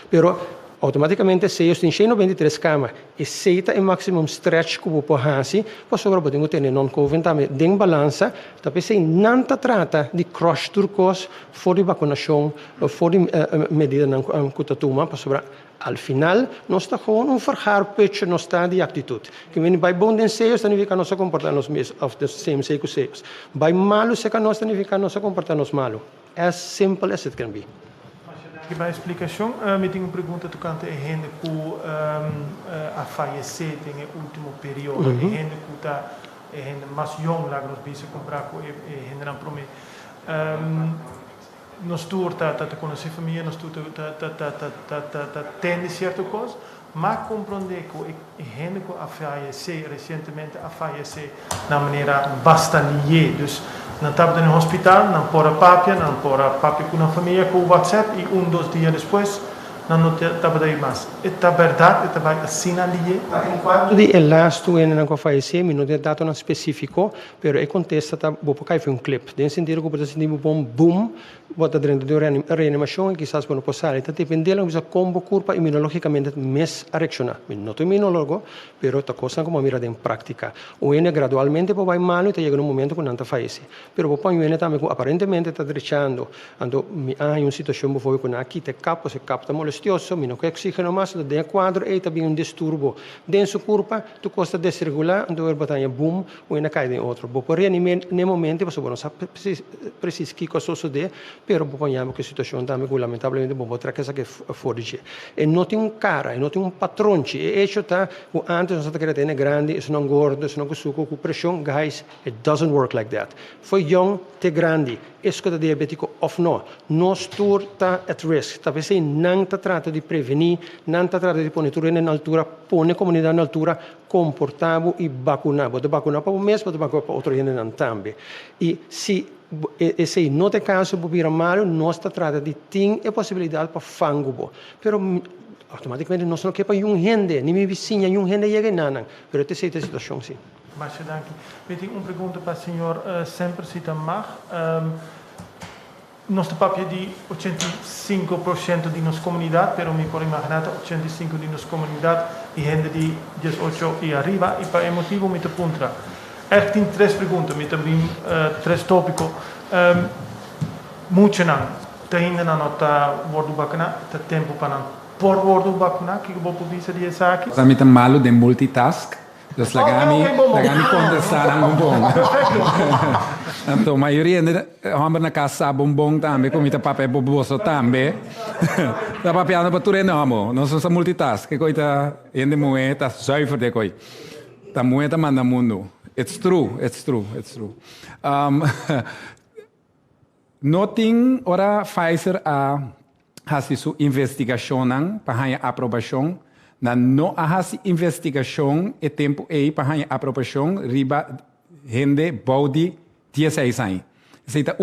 Pero automaticamente, se eu tenho 23 camas e seita é maximum stretch que eu posso fazer, posso agora ter non-COVID também em balança, tapi se não trata de crush turcos, for de vacunação, for de medida que está tomando, posso agora al final, nós está com vergaar pitch, nós está de atitude. Que vem bij bom den seios, significa nós comportar-nos mesmo, of the same seco seios. Bij malo, significa nós comportar-nos malo. As simple as it can be. Aqui vai a explicação. Me tem uma pergunta tocante a gente que a falecer tem o último período, a gente que está mais jovem lá nos bisa comprar com a gente não promete. Nós tour tá conhecer família, nós tour tá tendo certa coisa, mas compreender que a gente que a falecer recentemente a falecer na maneira bastante lié, dus não estava no hospital, não pôr a papia com a família com o WhatsApp e 2 dias depois não estava daí mais. É verdade, é assim ali. Enquanto de elasto e não falecer, não tem data específico, pero é contesta tá vou colocar um clip. Tem sentido que pode sentir um boom, bota dentro de reanimação e quizás não passar. Então depende da combo curva imunologicamente mais a reaccionar. Não sou imunólogo, pero esta coisa como mira em prática. O N gradualmente vai mal e chega um momento que não está falece. Pero o pai N também aparentemente está deixando, ando há uma situação que foi com aqui te capta molesta molestioso, meno que oxígeno mais, do de quadro e também disturbo. Dentro curva, tu costa desregular, então é batalha boom, ou ainda cai em outro. Bo por nem momento, você não sabe preciso que coisa suceder, pero ponhamos que a situação também lamentavelmente bom outra coisa que forte. E não tem cara, e não tem patrão, e isso tá, antes nós queria ter grande, isso não gordo, isso não suco, com pressão, guys, it doesn't work like that. Foi young, te grande, escuta diabético of no. Nós tour tá at risk. Talvez não tá trata de prevenir, não tá trata de pôr tudo na altura, pôr a comunidade na altura, comportável e vacinar. Pode vacinar para um mês, pode vacinar para outro gente também. E se não tem caso, pode vir mal, nós tá trata de ter a possibilidade para fango. Pero automaticamente nós não quer para um gente, nem minha vizinha, um gente chega não. Pero te sei a situação sim. Mas dank u. Weet ik, uma pergunta para o senhor sempre se dan mag. Nós papel de 85% de nossa comunidade, pero me pode imaginar 85% de nossa comunidade e gente de 18 e arriba, e para motivo me te puntra. Tem três perguntas, me também três tópicos. Muito não. Ainda não está word bacana, está tempo para por word bacana, que eu vou publicar de essa aqui. Kami tá malo de multitask. Dus lagami conversar ang bombong. Então, a maioria homem na casa bombong também, comida papel boboso também. Da papel para tudo não, nós somos multitask. Que coisa ainda moe tá zuiver de coi. Tá moe tá manda mundo. It's true. Noting ora Pfizer a hasi su investigação para a aprovação. Na não há investigação e tempo aí para a aprovação riba gente body 16 anos. Então,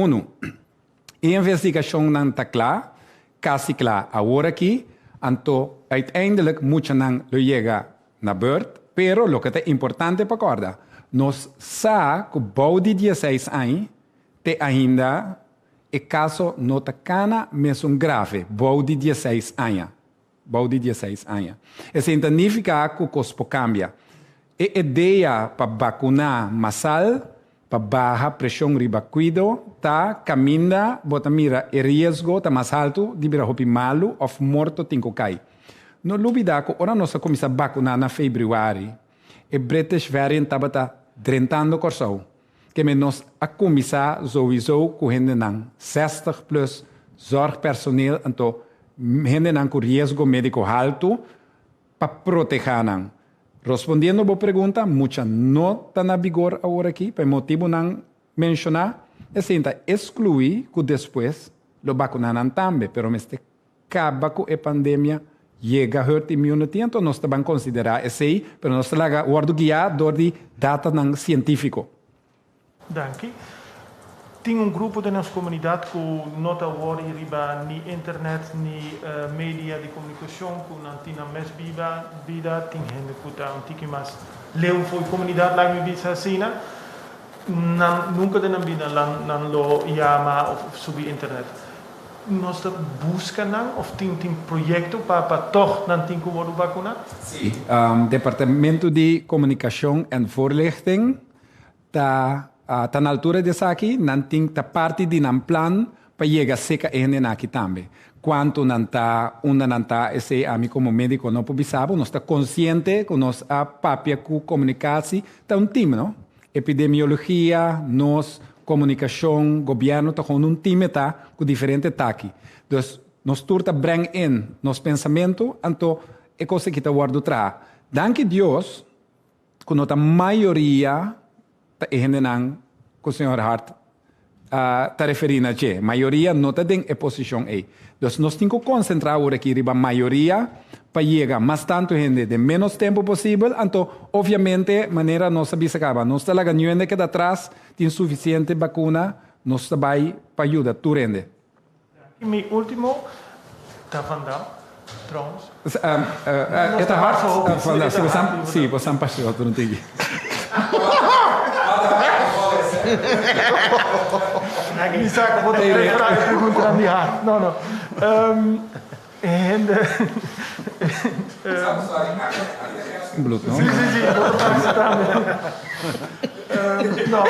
a investigação não está clara, quase clara agora aqui, então, uiteindelijk muito não chega na beurt, pero o que é importante para acordar, nós sabemos que o body 16 anos tem ainda, e caso não está mesmo grave, body 16 anos. Body 16 anos. Isso significa que o corpo cambia. A ideia para vacinar massal, para baixar pressão riba cuido, tá caminha, bota mira, o risco tá mais alto de virar hopi malo ou morto tinko cai. Não olvida que ora nós começamos a vacinar na fevereiro, e British variant estava drentando o corpo. Que nós a começar sowieso com gente não 60 plus zorgpersoneel, então gente não com risco médico alto para proteger não. Respondendo a boa pergunta, muita não está na vigor agora aqui, por motivo não mencionar, é sempre excluir que depois lo vacunaram também, pero este acaba com a pandemia chega a herd immunity, então nós também considerar esse aí, pero nós laga guardo guiado de data não científico. Dank. Tem grupo da nossa comunidade que não está worry riba ni internet ni media de comunicação que não tem mais vida tem gente que está tique mas leu foi comunidade lá me bisa assim nunca tem vida não lo chama ou subir internet nós busca não ou tem projeto para toch não tem como vacinar sim departamento de comunicação e voorlichting está na altura de aqui, não tem parte de um plano para chegar seca e aqui também. Quanto não está, esse a mim como médico não publicava, nós está consciente que nós a papia com comunicação está time, não? Epidemiologia, nós comunicação, governo está com time tá com diferente ataque. Então, nós turta bring in nos pensamento, então é coisa que está guardo atrás. Danke Deus, que nós a maioria gente não, que o senhor Hart está referindo a que a maioria não está em posição aí. Então, nós temos que concentrar agora aqui a maioria para chegar mais tanto gente de menos tempo possível. Então, obviamente, maneira nossa bisa acaba. Nós está lá ganhando que atrás tem suficiente vacuna, nós está vai para ajudar tu rende. E meu último, está vandal. Trouwens. Esta Hart, sim, você passou por um tigre. Ik sta kapot te vragen, ik moet er aan die haar. No. Bloed, no? Sì, no.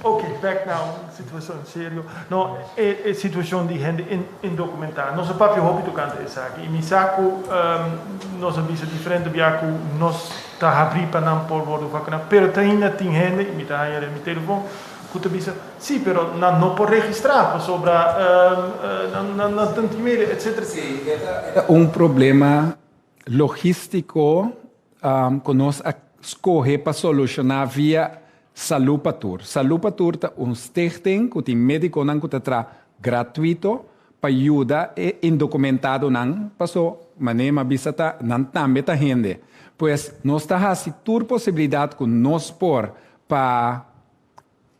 Ok, back now, situação sério. Não, é situação de gente indocumentada. Nosso papel hobby tocante é aqui. E me saco, nós avisa diferente biaco, nós tá abrir para não por bordo vacuna. Pero ainda tem gente, me tá aí no telefone, que avisa, sim, pero não pode registrar sobre na tanto e-mail, etc. Sim, é problema logístico que nós escolhe para solucionar via Salupatur. Salupatur é stichting que tem médico que tra gratuito para ajuda e indocumentado não passou maneira bisata não também tá gente. Pois nós tá assim toda possibilidade que nós por para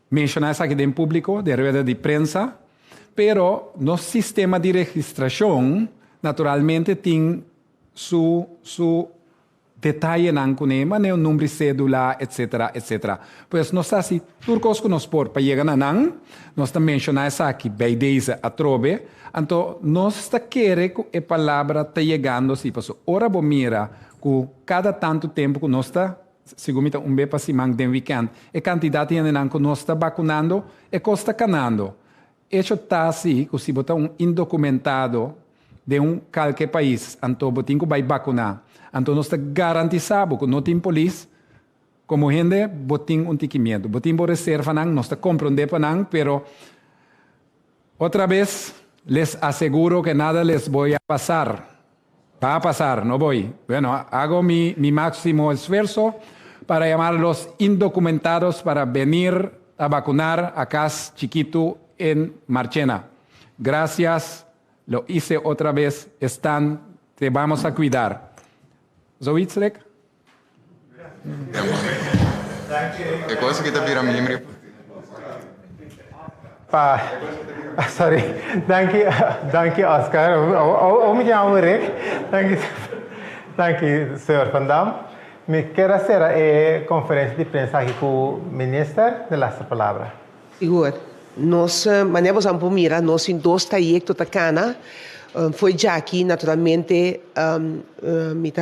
mencionar isso aqui em público de rueda de prensa, pero nosso sistema de registração naturalmente tem su detalhe não conhece, né, o número de cédula, etc, etc. Pois nós assim, tudo que nós por para chegar na não, nós também mencionar isso aqui, bem desde a trobe, então nós está querendo que a palavra está chegando assim, passou. Ora bom mira, que cada tanto tempo que nós está, segundo bem para cima de weekend, a quantidade de gente que nós está vacunando, e costa canando. Isso está assim, que se botar indocumentado de qualquer país, então botinho que vai vacunar. Então, nós está garantizado que não tem polícia, como gente, botinho tiquimento. Botinho por reserva, nós está compreendendo para não, pero outra vez, les aseguro que nada les voy a pasar. Va a pasar, no voy. Bueno, hago mi máximo esfuerzo para llamar a los indocumentados para venir a vacunar acá chiquito en Marchena. Gracias, lo hice otra vez, te vamos a cuidar. Zoiets, Rick? É coisa que está virando membro. Sorry, dank je Oscar. Hoe met jou, Rick? Dank je, senhor Van Dam. Me quero fazer a conferência de prensa aqui com o ministro de la palavra. Igor, nós manevamos a mira, nós em 2 trajectos da cana. Foi já aqui, naturalmente, me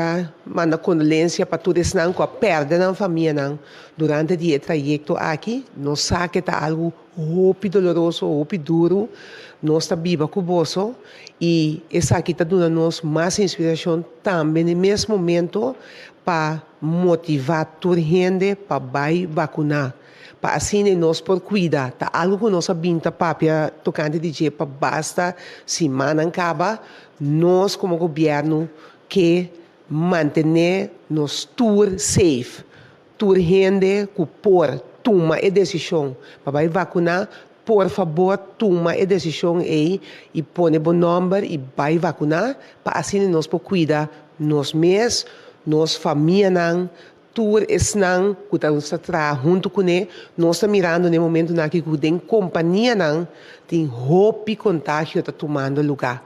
manda condolência para todos que a perda na família durante o trajeto aqui. Nós sabemos que está algo muito doloroso, muito duro. Nós estamos vivos com você e isso aqui está dando-nos mais inspiração também no mesmo momento para motivar toda a gente para ir vacinar. Para assim nós por cuidar, tá algo que nós sabemos papia tocante de dia para basta semana acaba nós como governo que manter nos tour safe, tour gente que por toma a decisão para vacinar, por favor toma a decisão aí e põe bom número e vai vacinar para assim nós por cuidar nós mesmos, nós família tour esnang que está tra junto com ele nós está mirando no momento na que tem companhia não tem roupa contágio está tomando lugar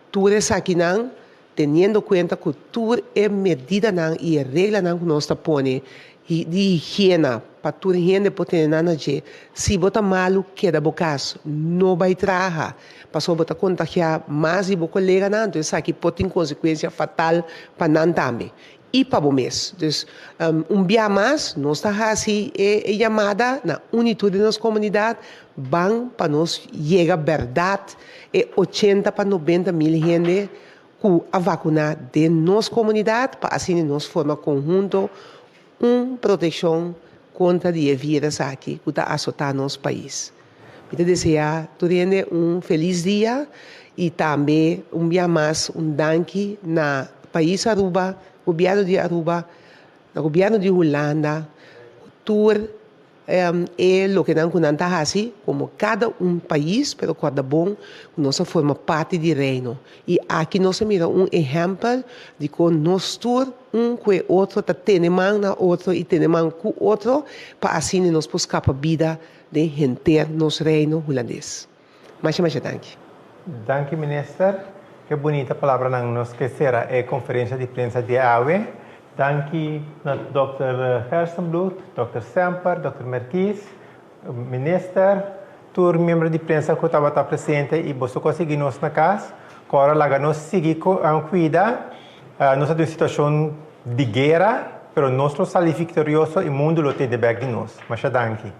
tour essa aqui não tendo conta que tour é medida não e regra não que nós está pondo de higiene para toda gente poder nada de se botar malo queda bocas não vai trabalhar passou botar contagiar mais e o colega não então isso aqui pode ter consequência fatal para não também e para o mês. Então, dia mais, nós estamos assim, chamada na unidade da nossa comunidade, vão para nós chegar a verdade, 80 para 90 mil gente que a vacinar de nossa comunidade, para assim nós formar conjunto, proteção contra o vírus aqui, que está assolando nosso país. Eu desejo todos feliz dia e também dia mais, danke na país Aruba, governo de Aruba, o governo de Holanda, tour é o que não está assim, como cada país, pero cada bom, nós forma parte do reino. E aqui nós mira exemplo de como nós tour com o outro, está tendo mão na outro e tendo mão com o outro, para assim nós possamos escapar vida de enter nosso reino holandês. Mais danke. Danke, ministro. Que bonita palavra nós que será a conferência de prensa de AWE. Danke na Dr. Gerstenbloed, Dr. Semper, Dr. Merkis, minister, todos membros de prensa que estavam presentes e você conseguiu nos na casa. Agora lá nós seguir cuidar. Nós temos uma situação de guerra, mas nós somos vitoriosos e o mundo lo tem de back de nós. Mas danke.